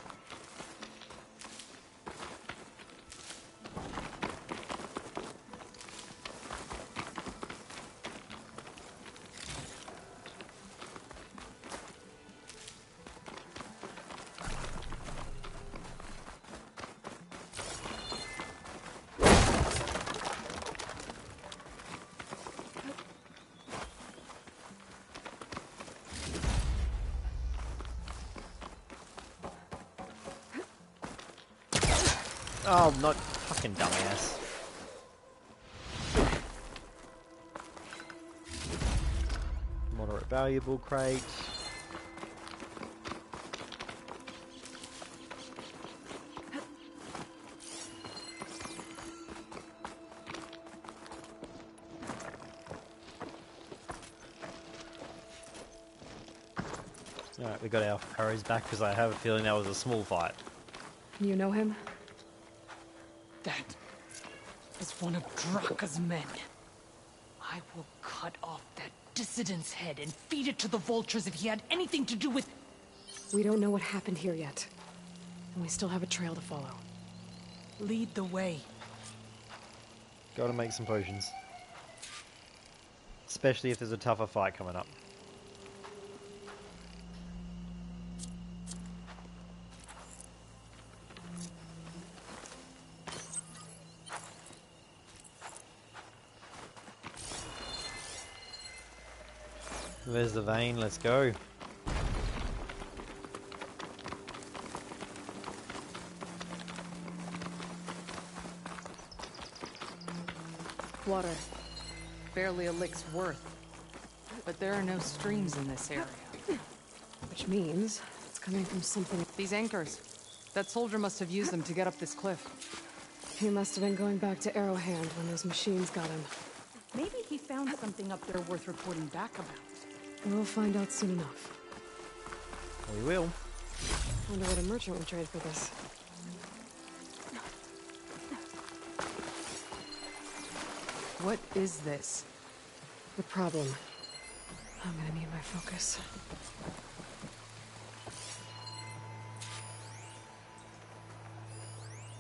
Oh, not fucking dumbass. Moderate valuable crate. Alright, we got our arrows back because I have a feeling that was a small fight. You know him? That is one of Draka's men. I will cut off that dissident's head and feed it to the vultures if he had anything to do with... We don't know what happened here yet. And we still have a trail to follow. Lead the way. Gotta make some potions. Especially if there's a tougher fight coming up. There's the vein, let's go. Water. Barely a lick's worth. But there are no streams in this area. Which means it's coming from something. These anchors. That soldier must have used them to get up this cliff. He must have been going back to Arrowhand when those machines got him. Maybe he found something up there worth reporting back about. We'll find out soon enough. We will. Wonder what a merchant would trade for this. What is this? The problem. I'm gonna need my focus.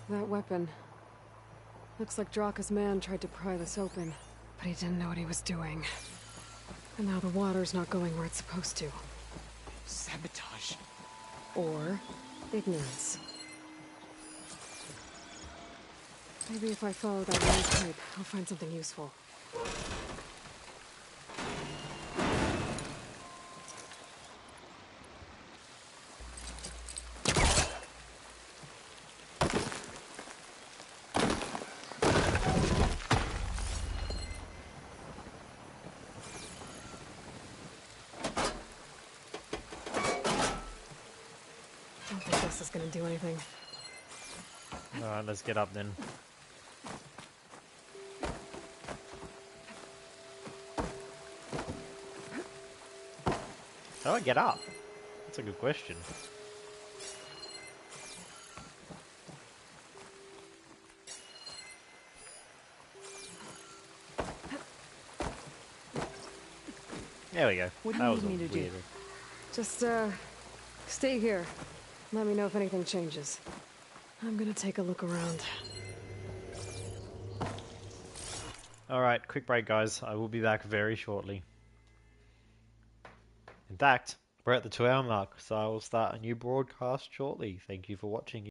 That weapon. Looks like Draka's man tried to pry this open, but he didn't know what he was doing. And now the water's not going where it's supposed to. Sabotage. Or ignorance. Maybe if I follow that long pipe, I'll find something useful. I don't think this is gonna do anything. Alright, let's get up then. How do I get up? That's a good question. There we go. What do That you was need me to weird. do? Just, stay here. Let me know if anything changes. I'm gonna take a look around. Alright, quick break, guys. I will be back very shortly. In fact, we're at the 2-hour mark, so I will start a new broadcast shortly. Thank you for watching.